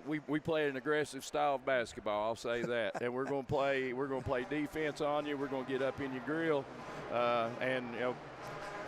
we play an aggressive style of basketball. I'll say that, and we're going to play defense on you. We're going to get up in your grill, and you know,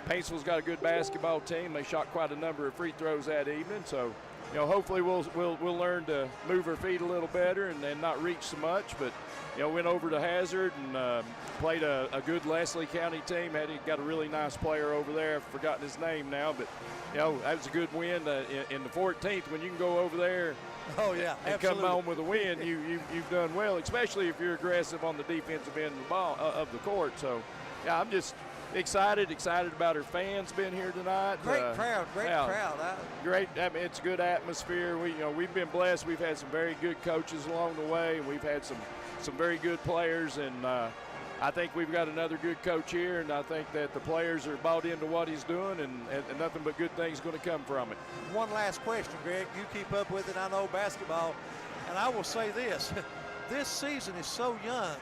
Paintsville's got a good basketball team. They shot quite a number of free throws that evening, so you know, hopefully we'll learn to move our feet a little better and not reach so much. But you know, went over to Hazard and played a good Leslie County team. Got a really nice player over there. I've forgotten his name now, but you know, that was a good win in the 14th. When you can go over there, and absolutely, come home with a win, you've done well, especially if you're aggressive on the defensive end of the ball of the court. So yeah, I'm just excited about our fans being here tonight. Great crowd. Great. I mean, it's a good atmosphere. We've been blessed. We've had some very good coaches along the way, and we've had some very good players, and I think we've got another good coach here, and I think that the players are bought into what he's doing, and nothing but good things going to come from it. One last question, Greg. You keep up with it. I know basketball, and I will say this. This season is so young.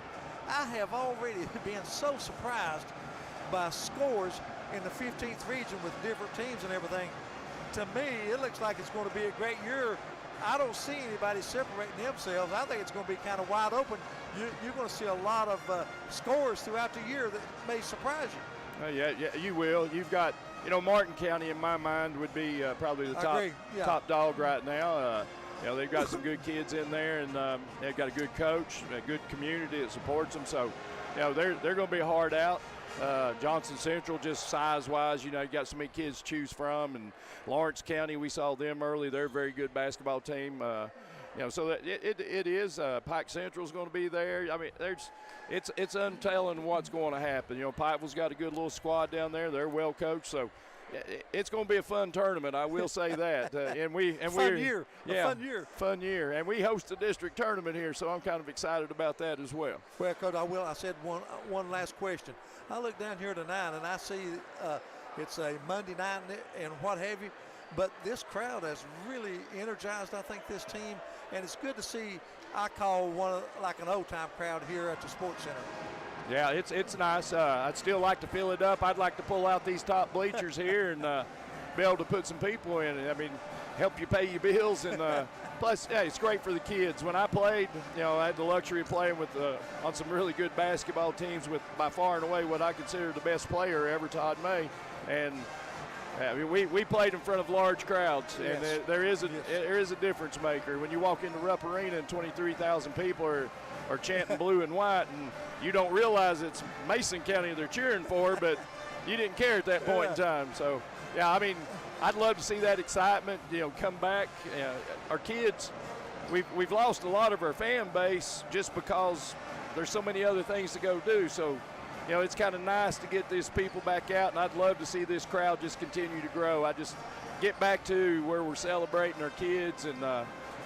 I have already been so surprised by scores in the 15th region with different teams and everything. To me, it looks like it's going to be a great year. I don't see anybody separating themselves. I think it's going to be kind of wide open. You're going to see a lot of scores throughout the year that may surprise you. Yeah, you will. You've got, Martin County in my mind would be probably the top dog right now. They've got some good kids in there, and they've got a good coach, a good community that supports them. So, they're going to be hard out. Johnson Central, just size-wise, you got so many kids to choose from. And Lawrence County, we saw them early. They're a very good basketball team. So that it is. Pike Central's going to be there. I mean, it's untelling what's going to happen. Pikeville's got a good little squad down there. They're well coached, so it's going to be a fun tournament. I will say that. Fun year, and we host the district tournament here, so I'm kind of excited about that as well. Well, Coach, I said one last question. I look down here tonight and I see it's a Monday night and what have you, but this crowd has really energized, I think, this team, and it's good to see. I call one like an old-time crowd here at the Sports Center. Yeah, it's nice. I'd still like to fill it up. I'd like to pull out these top bleachers here and be able to put some people in it. I mean, help you pay your bills, and plus, it's great for the kids. When I played, I had the luxury of playing with on some really good basketball teams with by far and away what I consider the best player ever, Todd May, and we played in front of large crowds, and there is a difference maker when you walk into Rupp Arena and 23,000 people are chanting blue and white, and you don't realize it's Mason County they're cheering for, but you didn't care at that point in time. So, I mean, I'd love to see that excitement, come back. Our kids, we've lost a lot of our fan base just because there's so many other things to go do. So, it's kind of nice to get these people back out, and I'd love to see this crowd just continue to grow. I just get back to where we're celebrating our kids and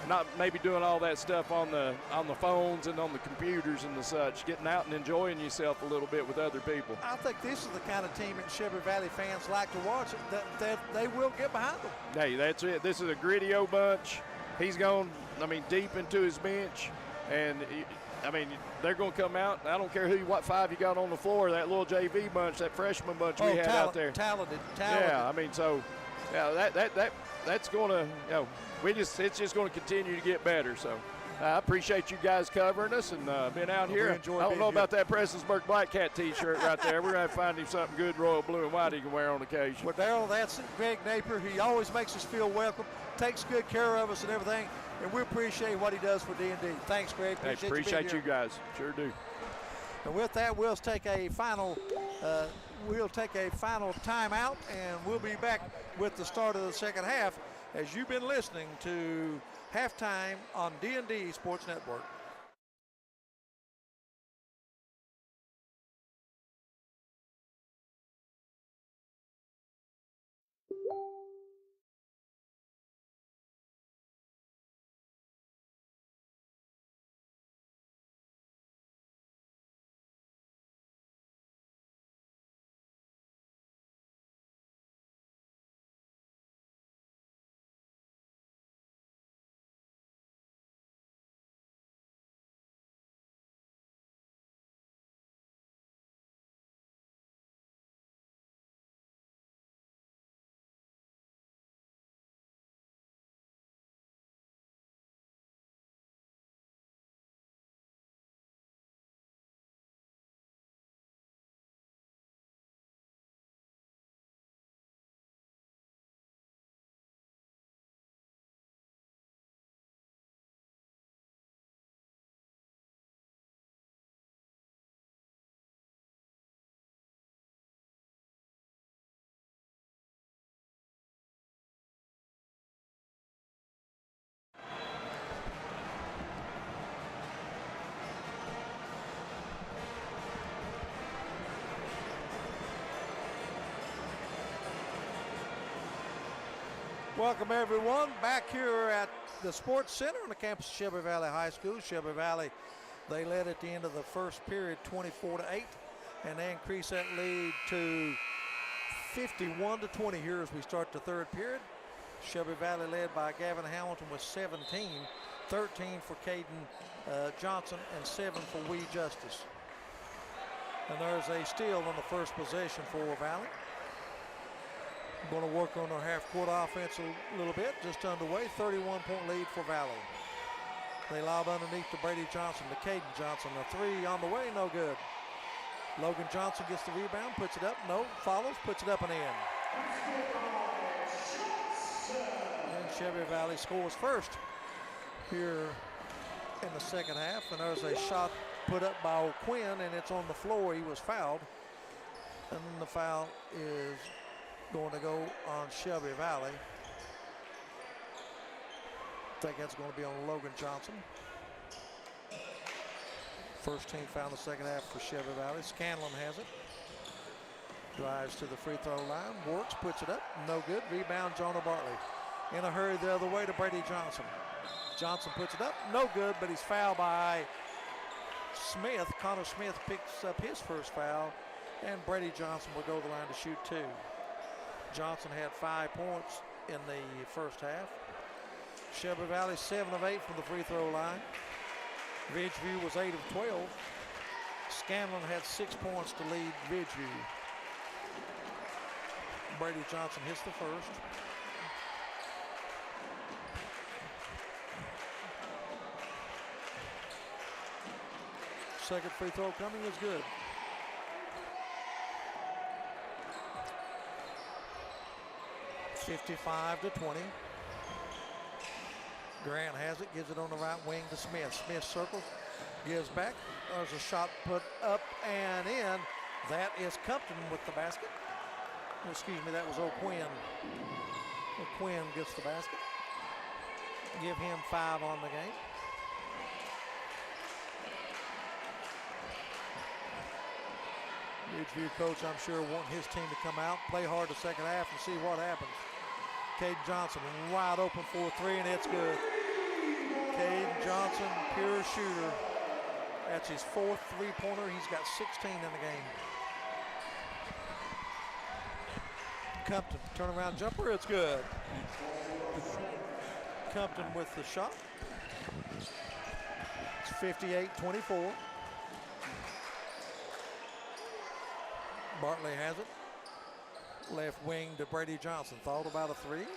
not maybe doing all that stuff on the phones and on the computers and the such, getting out and enjoying yourself a little bit with other people. I think this is the kind of team that Shelby Valley fans like to watch, that they will get behind them. Hey, that's it. This is a gritty old bunch. He's gone, deep into his bench, and they're going to come out. I don't care what five you got on the floor, that little JV bunch, that freshman bunch we had out there. Talented. Yeah, that's going to, it's just going to continue to get better. So I appreciate you guys covering us and being out here. I don't know about that Prestonsburg Black Cat T-shirt right there. We're going to have to find him something good, royal blue and white he can wear on occasion. Well, Darryl, that's Greg Napier. He always makes us feel welcome, takes good care of us and everything, and we appreciate what he does for D&D. Thanks, Greg. Appreciate you guys. Sure do. And with that, we'll take a final timeout, and we'll be back with the start of the second half as you've been listening to Halftime on D&D Sports Network. Welcome everyone back here at the Sports Center on the campus of Shelby Valley High School. Shelby Valley, they led at the end of the first period 24-8, and they increase that lead to 51-20 here as we start the third period. Shelby Valley led by Gavin Hamilton with 17, 13 for Caden Johnson, and 7 for Wee Justice. And there's a steal on the first possession for Valley. Going to work on their half-court offense a little bit, just underway. 31-point lead for Valley. They lob underneath to Brady Johnson, to Caden Johnson. A three on the way, no good. Logan Johnson gets the rebound, puts it up, no, follows, puts it up and in. And Shelby Valley scores first here in the second half. And there's a shot put up by O'Quinn, and it's on the floor. He was fouled. And the foul is going to go on Shelby Valley. I think that's going to be on Logan Johnson. First team foul in the second half for Shelby Valley. Scanlon has it. Drives to the free throw line. Works, puts it up. No good. Rebound, Jonah Bartley. In a hurry the other way to Brady Johnson. Johnson puts it up. No good, but he's fouled by Smith. Connor Smith picks up his first foul, and Brady Johnson will go to the line to shoot two. Johnson had 5 points in the first half. Shelby Valley 7 of 8 from the free throw line. Ridgeview was 8 of 12. Scanlon had 6 points to lead Ridgeview. Brady Johnson hits the first. Second free throw coming is good. (55-20). Grant has it, gives it on the right wing to Smith. Smith circles, gives back. There's a shot put up and in. That is Compton with the basket. Excuse me, that was O'Quinn. O'Quinn gets the basket. Give him 5 on the game. Ridgeview coach, I'm sure, wanting his team to come out, play hard the second half, and see what happens. Caden Johnson wide open for a three, and it's good. Caden Johnson, pure shooter. That's his 4th three-pointer. He's got 16 in the game. Compton, turnaround jumper, it's good. Compton with the shot. It's 58-24. Bartley has it. Left wing to Brady Johnson. Thought about a three.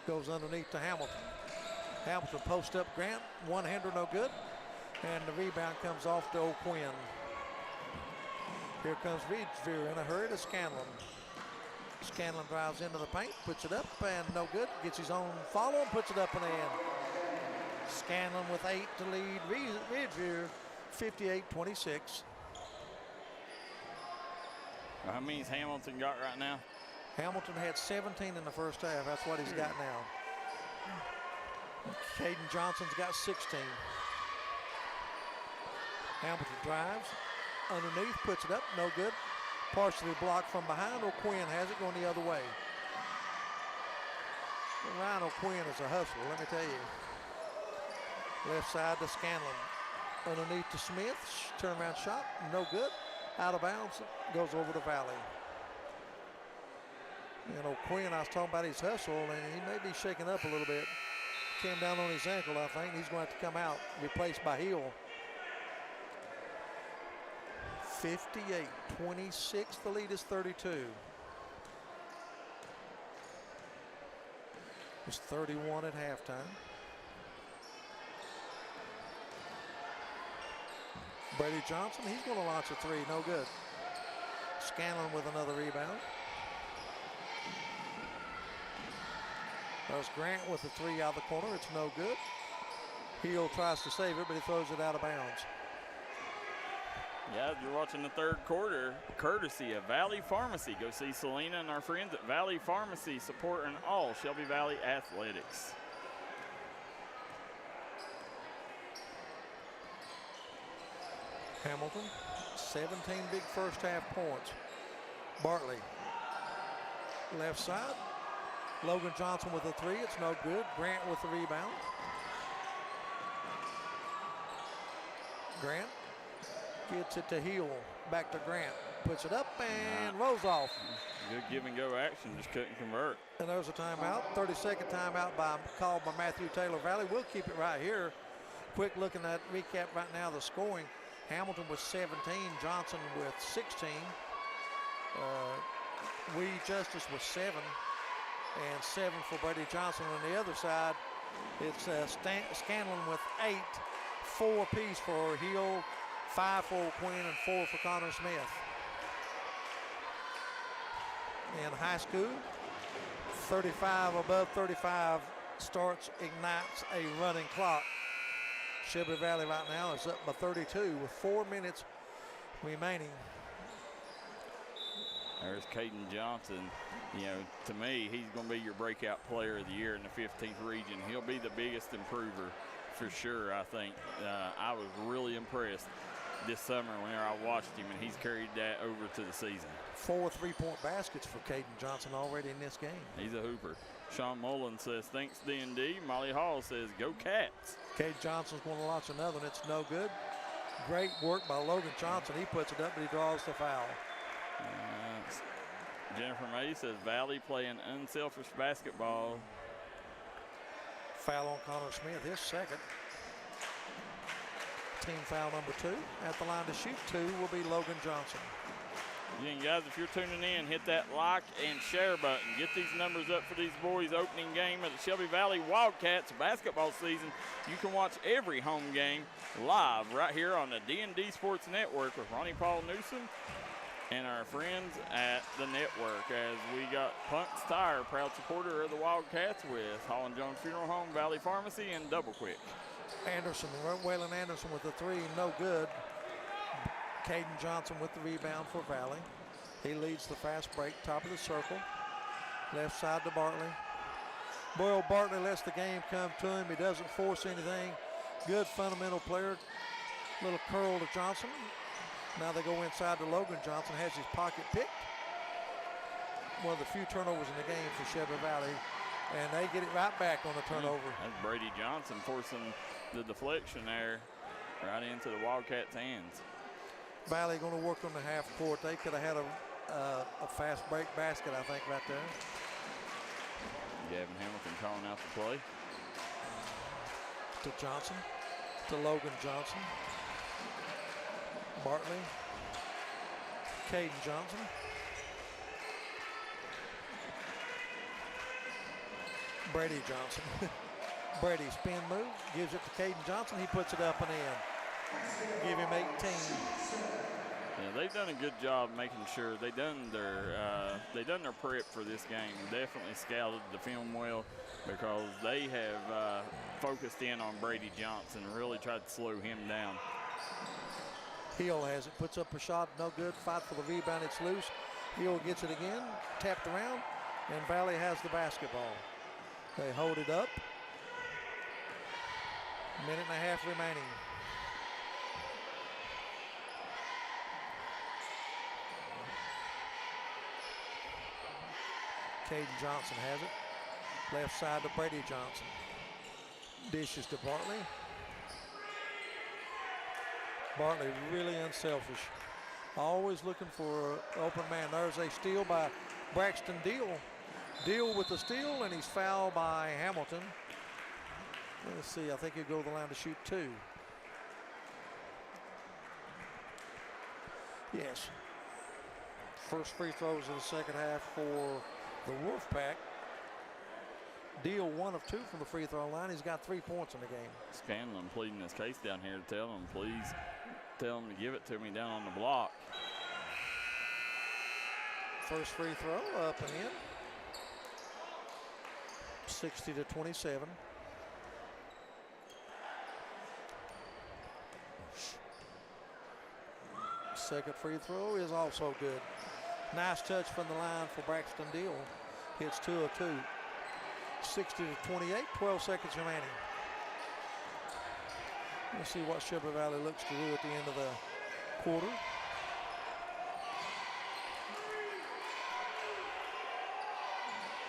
Goes underneath to Hamilton. Hamilton post up Grant. One-hander no good. And the rebound comes off to O'Quinn. Here comes Ridgeview in a hurry to Scanlon. Scanlon drives into the paint, puts it up, and no good. Gets his own follow and puts it up and in. Scanlon with 8 to lead Ridgeview, 58-26. How many's Hamilton got right now? Hamilton had 17 in the first half. That's what he's got now. Caden Johnson's got 16. Hamilton drives underneath, puts it up, no good. Partially blocked from behind. O'Quinn has it going the other way. Ryan O'Quinn is a hustler, let me tell you. Left side to Scanlon. Underneath to Smith. Turnaround shot, no good. Out of bounds, goes over to Valley. And O'Quinn, I was talking about his hustle, and he may be shaken up a little bit. Came down on his ankle, I think. He's going to have to come out, replaced by Hill. 58-26, the lead is 32. It was 31 at halftime. Brady Johnson, he's going to launch a three, no good. Scanlon with another rebound. There's Grant with the three out of the corner, it's no good. Hill tries to save it, but he throws it out of bounds. Yeah, you're watching the third quarter, courtesy of Valley Pharmacy. Go see Selena and our friends at Valley Pharmacy supporting all Shelby Valley athletics. Hamilton, 17 big first half points. Bartley, left side, Logan Johnson with a three. It's no good. Grant with the rebound. Grant gets it to Hill. Back to Grant. Puts it up and rolls off. Good give and go action. Just couldn't convert. And there's a timeout. 30-second timeout called by Matthew Taylor Valley. We'll keep it right here. Quick look at that recap right now. The scoring. Hamilton with 17. Johnson with 16. Justice with 7. And 7 for Brady Johnson. On the other side, it's Scanlon with 8. 4 apiece for Hill, 5 for Quinn, and 4 for Connor Smith. In high school, 35 above 35 ignites a running clock. Shelby Valley right now is up by 32 with 4 minutes remaining. There's Caden Johnson. To me, he's going to be your breakout player of the year in the 15th region. He'll be the biggest improver for sure, I think. I was really impressed this summer whenever I watched him, and he's carried that over to the season. 4 3-point baskets for Caden Johnson already in this game. He's a hooper. Sean Mullen says, thanks, D&D. Molly Hall says, go Cats. Caden Johnson's going to launch another, and it's no good. Great work by Logan Johnson. He puts it up, but he draws the foul. Jennifer May says, Valley playing unselfish basketball. Foul on Connor Smith, his second. Team foul number 2. At the line to shoot 2 will be Logan Johnson. Again, guys, if you're tuning in, hit that like and share button. Get these numbers up for these boys' opening game of the Shelby Valley Wildcats basketball season. You can watch every home game live right here on the D&D Sports Network with Ronnie Paul Newsome and our friends at the network, as we got Punk's Tire, proud supporter of the Wildcats, with Holland Jones Funeral Home, Valley Pharmacy, and Double Quick. Anderson, Waylon Anderson with the 3, no good. Caden Johnson with the rebound for Valley. He leads the fast break, top of the circle. Left side to Bartley. Boyle Bartley lets the game come to him. He doesn't force anything. Good fundamental player. Little curl to Johnson. Now they go inside to Logan Johnson, has his pocket picked. One of the few turnovers in the game for Shelby Valley, and they get it right back on the turnover. That's Brady Johnson forcing the deflection there right into the Wildcats' hands. Valley going to work on the half court. They could have had a fast break basket, I think, right there. Gavin Hamilton calling out the play. To Johnson, to Logan Johnson. Bartley, Caden Johnson. Brady Johnson. Brady spin move, gives it to Caden Johnson. He puts it up and in. Give him 18. Yeah, they've done a good job making sure they done their prep for this game. Definitely scouted the film well, because they have focused in on Brady Johnson, really tried to slow him down. Hill has it, puts up a shot, no good. Fight for the rebound, it's loose. Hill gets it again, tapped around, and Valley has the basketball. They hold it up. Minute and a half remaining. Caden Johnson has it. Left side to Brady Johnson. Dishes to Bartley. Bartley really unselfish. Always looking for an open man. There's a steal by Braxton Deal. Deal with the steal, and he's fouled by Hamilton. Let's see, I think he'll go to the line to shoot 2. Yes. First free throws in the second half for the Wolfpack. Deal 1 of 2 from the free throw line. He's got 3 points in the game. Scanlon pleading his case down here to tell him, please tell him to give it to me down on the block. First free throw up and in. 60-27. Second free throw is also good. Nice touch from the line for Braxton Deal. Hits 2 of 2. 60-28, 12 seconds remaining. Let's see what Shelby Valley looks to do at the end of the quarter.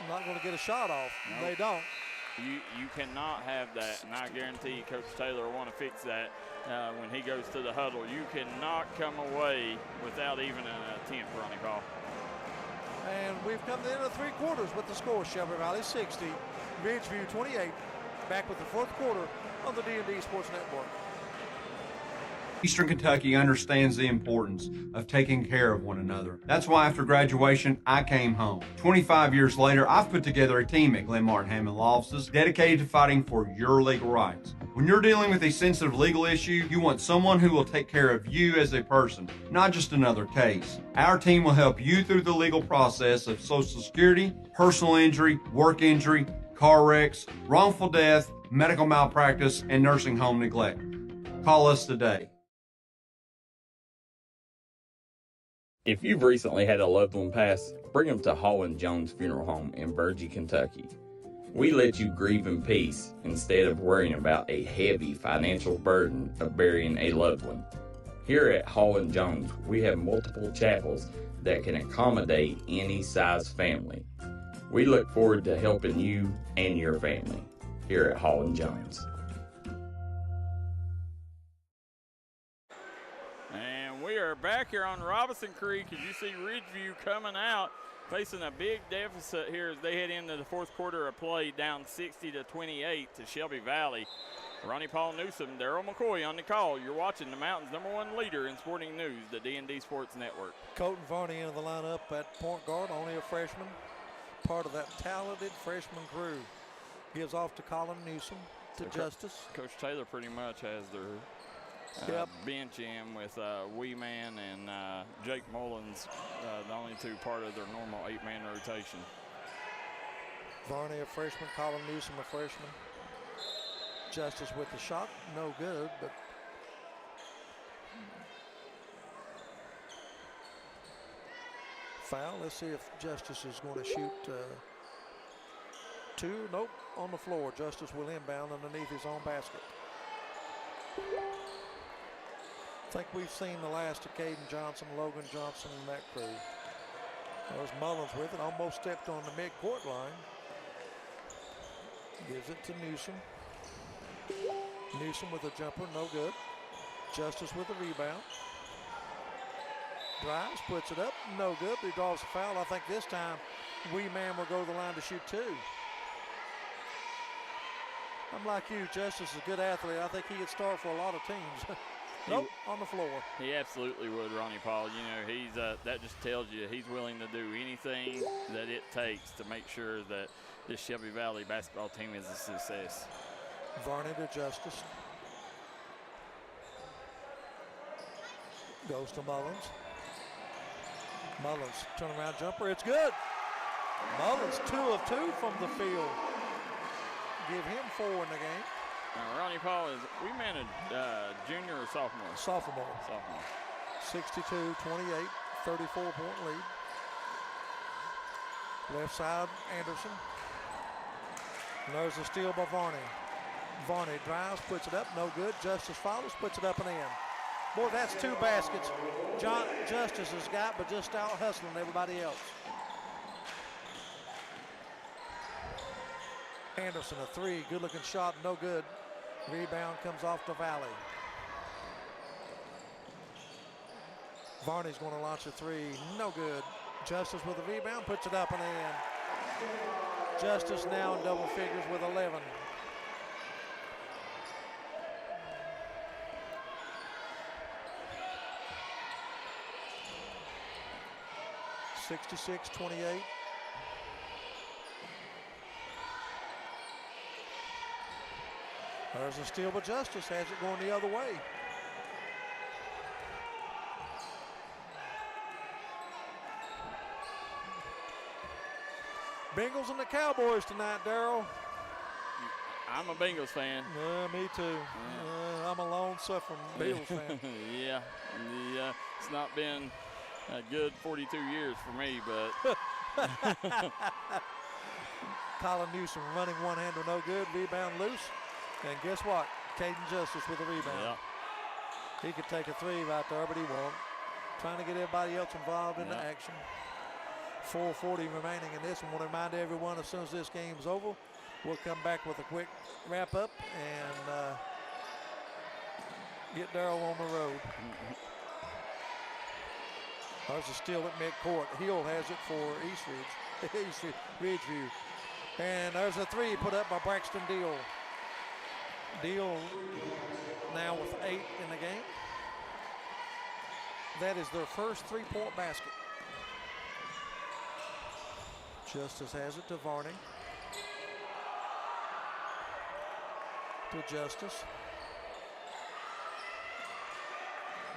not going to get a shot off. Nope. They don't. You cannot have that, and I guarantee Coach Taylor will want to fix that when he goes to the huddle. You cannot come away without even an attempt, Ronnie Paul. And we've come to the end of 3 quarters with the score: Shelby Valley 60, Ridgeview 28. Back with the 4th quarter on the D&D Sports Network. Eastern Kentucky understands the importance of taking care of one another. That's why after graduation, I came home. 25 years later, I've put together a team at Glen Martin Hammond Law Offices dedicated to fighting for your legal rights. When you're dealing with a sensitive legal issue, you want someone who will take care of you as a person, not just another case. Our team will help you through the legal process of Social Security, personal injury, work injury, car wrecks, wrongful death, medical malpractice, and nursing home neglect. Call us today. If you've recently had a loved one pass, bring them to Hall & Jones Funeral Home in Burgee, Kentucky. We let you grieve in peace instead of worrying about a heavy financial burden of burying a loved one. Here at Hall & Jones, we have multiple chapels that can accommodate any size family. We look forward to helping you and your family here at Hall & Jones. We are back here on Robinson Creek as you see Ridgeview coming out, facing a big deficit here as they head into the 4th quarter of play, down 60-28 to Shelby Valley. Ronnie Paul Newsome, Darryl McCoy on the call. You're watching the Mountains' #1 leader in sporting news, the D&D Sports Network. Colton Varney into the lineup at point guard, only a freshman, part of that talented freshman crew. Gives off to Colin Newsome, to Justice. Coach Taylor pretty much has their bench in with Wee Man and Jake Mullins, the only 2 part of their normal 8-man rotation. Varney a freshman, Colin Newsome a freshman. Justice with the shot, no good, but foul. Let's see if Justice is going to shoot 2. Nope, on the floor. Justice will inbound underneath his own basket. I think we've seen the last of Caden Johnson, Logan Johnson, and that crew. There's Mullins with it, almost stepped on the mid-court line. Gives it to Newsome. Newsome with a jumper, no good. Justice with a rebound. Drives, puts it up, no good, but he draws a foul. I think this time Wee Man will go to the line to shoot 2. I'm like you, Justice is a good athlete. I think he could start for a lot of teams. Nope, on the floor. He absolutely would, Ronnie Paul. You know, he's that just tells you he's willing to do anything that it takes to make sure that this Shelby Valley basketball team is a success. Varney to Justice. Goes to Mullins. Mullins, turnaround jumper, it's good. Mullins 2 of 2 from the field. Give him 4 in the game. Now, Ronnie Paul is, we managed junior or sophomore? Sophomore. 62-28, 34-point lead. Left side, Anderson. There's a steal by Varney. Varney drives, puts it up, no good. Justice follows, puts it up and in. Boy, that's 2 baskets Justice has got, but just out hustling everybody else. Anderson, a 3, good-looking shot, no good. Rebound comes off to Valley. Varney's going to launch a 3, no good. Justice with a rebound, puts it up and in. Justice now in double figures with 11. (66-28). There's a steal, but Justice has it going the other way. Bengals and the Cowboys tonight, Darryl. I'm a Bengals fan. Me too. Yeah. I'm a lone suffering Bills fan. Yeah. It's not been a good 42 years for me, but. Colin Newsome running one-hander, no good. Rebound loose. And guess what? Caden Justice with a rebound. Yeah. He could take a 3 right there, but he won't. Trying to get everybody else involved in the action. 4:40 remaining in this one. I want to remind everyone, as soon as this game's over, we'll come back with a quick wrap-up and get Darryl on the road. There's a steal at midcourt. Hill has it for Ridgeview. And there's a three put up by Braxton Deal. Deal now with 8 in the game. That is their first 3-point basket. Justice has it to Varney. To Justice.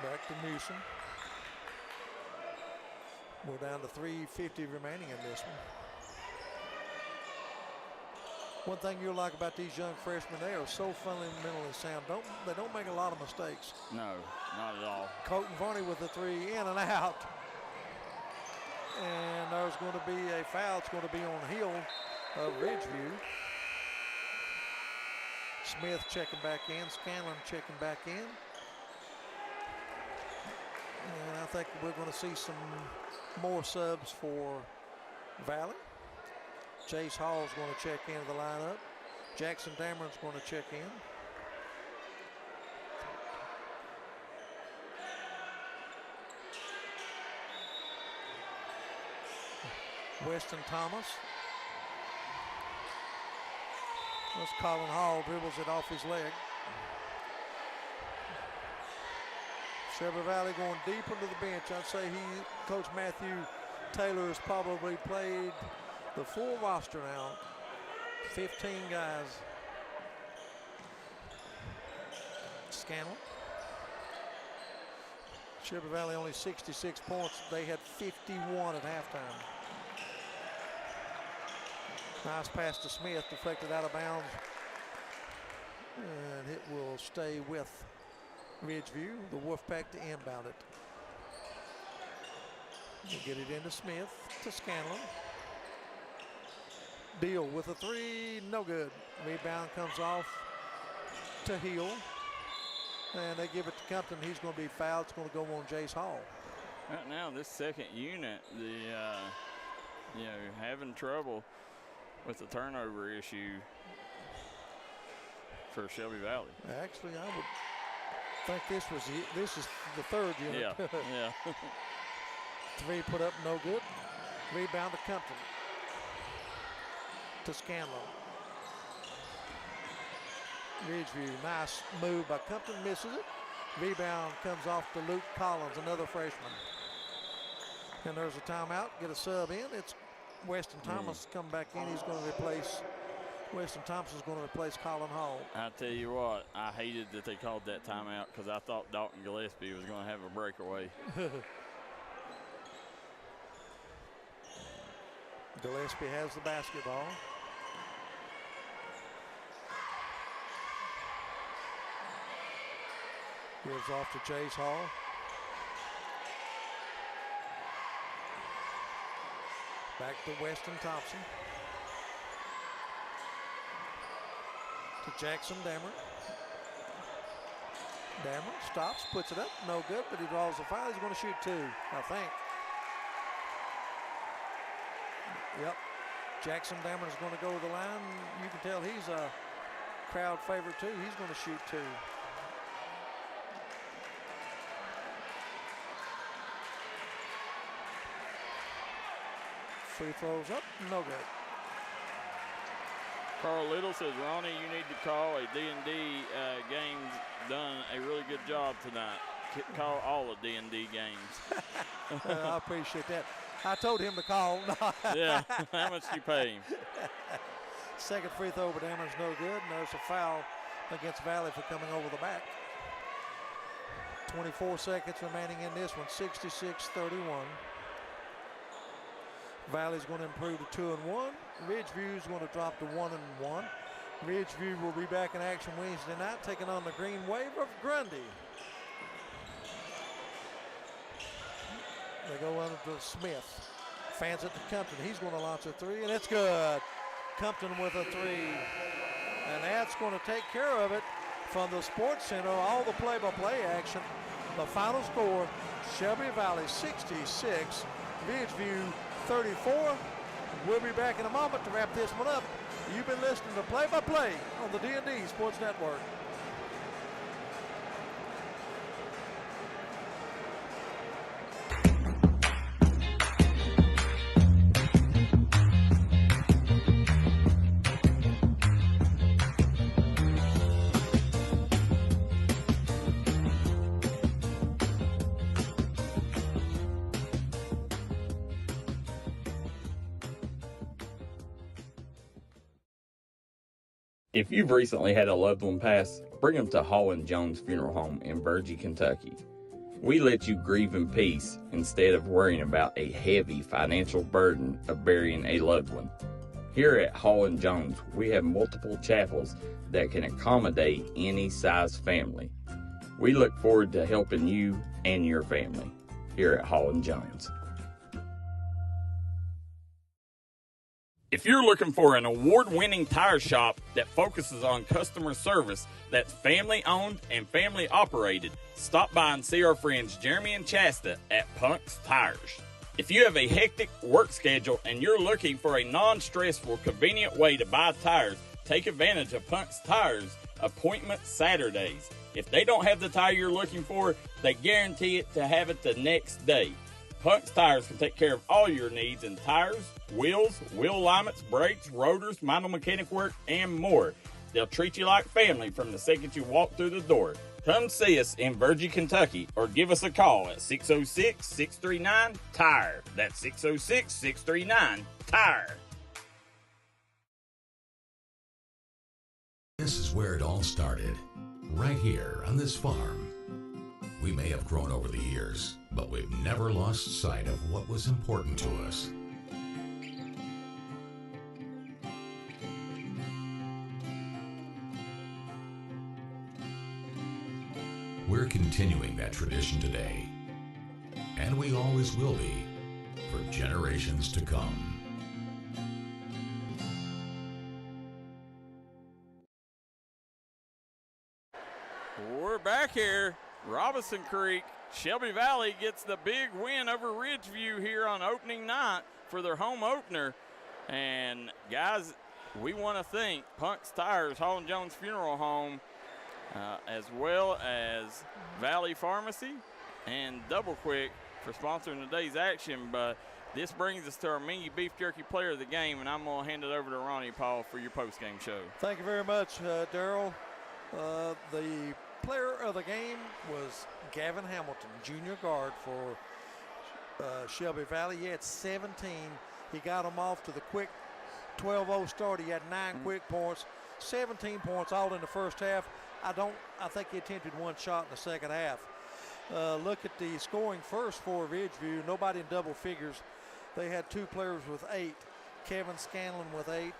Back to Newsome. We're down to 3:50 remaining in this one. One thing you'll like about these young freshmen, they are so fundamentally sound. They don't make a lot of mistakes. No, not at all. Colton Varney with the three, in and out. And there's going to be a foul. It's going to be on Hill of Ridgeview. Smith checking back in. Scanlon checking back in. And I think we're going to see some more subs for Valley. Chase Hall's going to check into the lineup. Jackson Dameron's going to check in. Weston Thomas. That's Colin Hall, dribbles it off his leg. Shelby Valley going deep into the bench. I'd say Coach Matthew Taylor has probably played the full roster now. 15 guys. Scanlon. Shelby Valley only 66 points. They had 51 at halftime. Nice pass to Smith, deflected out of bounds. And it will stay with Ridgeview. The Wolfpack to inbound it. We'll get it into Smith to Scanlon. Deal with a three, no good. Rebound comes off to Hill. And they give it to Compton. He's going to be fouled. It's going to go on Jace Hall. Right now, this second unit, having trouble with the turnover issue for Shelby Valley. Actually, I would think this is the third unit. Yeah. Three put up, no good. Rebound to Compton. To Scanlon. Ridgeview, nice move by Compton, misses it. Rebound comes off to Luke Collins, another freshman. And there's a timeout, get a sub in. It's Weston Thomas come back in. He's going to replace, Weston Thompson's going to replace Colin Hall. I tell you what, I hated that they called that timeout because I thought Dalton Gillespie was going to have a breakaway. Gillespie has the basketball. Gives off to Chase Hall. Back to Weston Thompson. To Jackson Dameron. Dameron stops, puts it up, no good, but he draws the foul. He's going to shoot two, I think. Yep. Jackson Dameron is going to go to the line. You can tell he's a crowd favorite too. He's going to shoot two. Free throws up, no good. Carl Little says, Ronnie, you need to call a D&D games. Done a really good job tonight. Call all the D&D games. I appreciate that. I told him to call. Yeah, how much do you pay him? Second free throw over Dameron's no good. And there's a foul against Valley for coming over the back. 24 seconds remaining in this one, 66-31. Valley's going to improve to 2-1. Ridgeview's going to drop to 1-1. Ridgeview will be back in action Wednesday night, taking on the Green Wave of Grundy. They go under to Smith. Fans it to Compton. He's going to launch a three, and it's good. Compton with a three. And that's going to take care of it from the Sports Center. All the play-by-play action. The final score, Shelby Valley 66, Ridgeview 34. We'll be back in a moment to wrap this one up. You've been listening to Play by Play on the D&D Sports Network. If you've recently had a loved one pass, bring them to Hall & Jones Funeral Home in Virgie, Kentucky. We let you grieve in peace instead of worrying about a heavy financial burden of burying a loved one. Here at Hall & Jones, we have multiple chapels that can accommodate any size family. We look forward to helping you and your family here at Hall & Jones. If you're looking for an award-winning tire shop that focuses on customer service that's family-owned and family-operated, stop by and see our friends Jeremy and Chasta at Punk's Tires. If you have a hectic work schedule and you're looking for a non-stressful, convenient way to buy tires, take advantage of Punk's Tires appointment Saturdays. If they don't have the tire you're looking for, they guarantee it to have it the next day. Punk's Tires can take care of all your needs in tires, wheels, wheel alignments, brakes, rotors, minor mechanic work, and more. They'll treat you like family from the second you walk through the door. Come see us in Virgie, Kentucky, or give us a call at 606-639-TIRE. That's 606-639-TIRE. This is where it all started, right here on this farm. We may have grown over the years, but we've never lost sight of what was important to us. We're continuing that tradition today, and we always will be for generations to come. We're back here. Robinson Creek, Shelby Valley gets the big win over Ridgeview here on opening night for their home opener. And guys, we want to thank Punk's Tires, Hall & Jones Funeral Home, as well as Valley Pharmacy and Double Quick for sponsoring today's action. But this brings us to our mini beef jerky player of the game, and I'm going to hand it over to Ronnie Paul for your post-game show. Thank you very much, Darryl. The player of the game was Gavin Hamilton, junior guard for Shelby Valley. He had 17. He got them off to the quick 12-0 start. He had 9 quick points, 17 points all in the first half. I think he attempted one shot in the second half. Look at the scoring first for Ridgeview. Nobody in double figures. They had 2 players with 8. Kevin Scanlon with 8.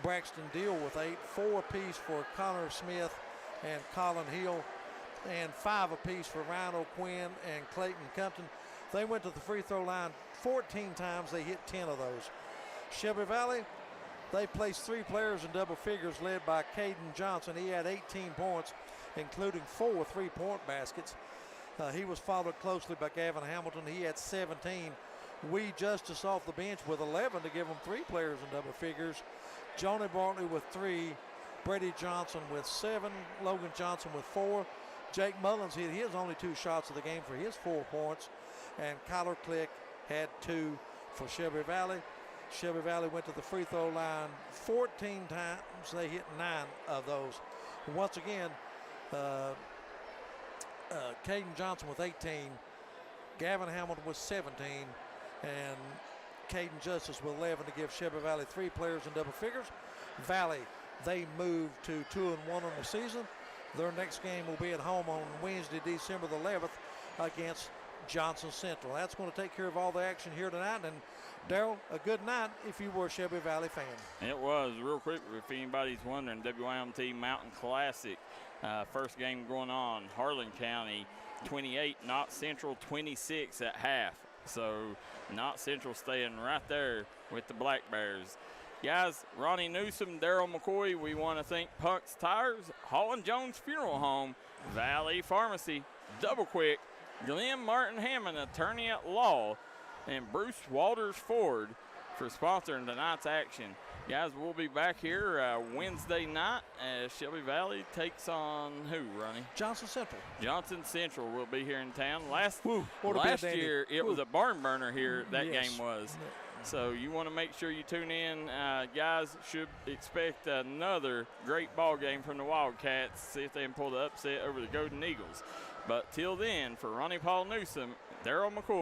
Braxton Deal with 8. 4 apiece for Connor Smith and Colin Hill, and 5 apiece for Ryan O'Quinn and Clayton Compton. They went to the free throw line 14 times. They hit 10 of those. Shelby Valley, they placed 3 players in double figures, led by Caden Johnson. He had 18 points, including 4 3-point baskets. He was followed closely by Gavin Hamilton. He had 17. Wee Justice off the bench with 11 to give them 3 players in double figures. Johnny Bartley with 3. Brady Johnson with 7, Logan Johnson with 4. Jake Mullins hit his only 2 shots of the game for his 4 points. And Kyler Click had 2 for Shelby Valley. Shelby Valley went to the free throw line 14 times. They hit 9 of those. Once again, Caden Johnson with 18, Gavin Hamilton with 17, and Caden Justice with 11 to give Shelby Valley 3 players in double figures. Valley, they moved to 2-1 on the season. Their next game will be at home on Wednesday, December the 11th against Johnson Central. That's going to take care of all the action here tonight. And Darryl, a good night if you were a Shelby Valley fan. It was. Real quick, if anybody's wondering, WYMT Mountain Classic, first game going on, Harlan County 28, Knott Central 26 at half. So Knott Central staying right there with the Black Bears. Guys, Ronnie Newsome, Darryl McCoy, we want to thank Punk's Tires, Hall & Jones Funeral Home, Valley Pharmacy, Double Quick, Glenn Martin Hammond, attorney at law, and Bruce Walters Ford for sponsoring tonight's action. Guys, we'll be back here Wednesday night as Shelby Valley takes on who, Ronnie? Johnson Central. Johnson Central will be here in town. Last year, it was a barn burner here, that game was. So you want to make sure you tune in. Guys should expect another great ball game from the Wildcats, see if they can pull the upset over the Golden Eagles. But till then, for Ronnie Paul Newsome, Darryl McCoy.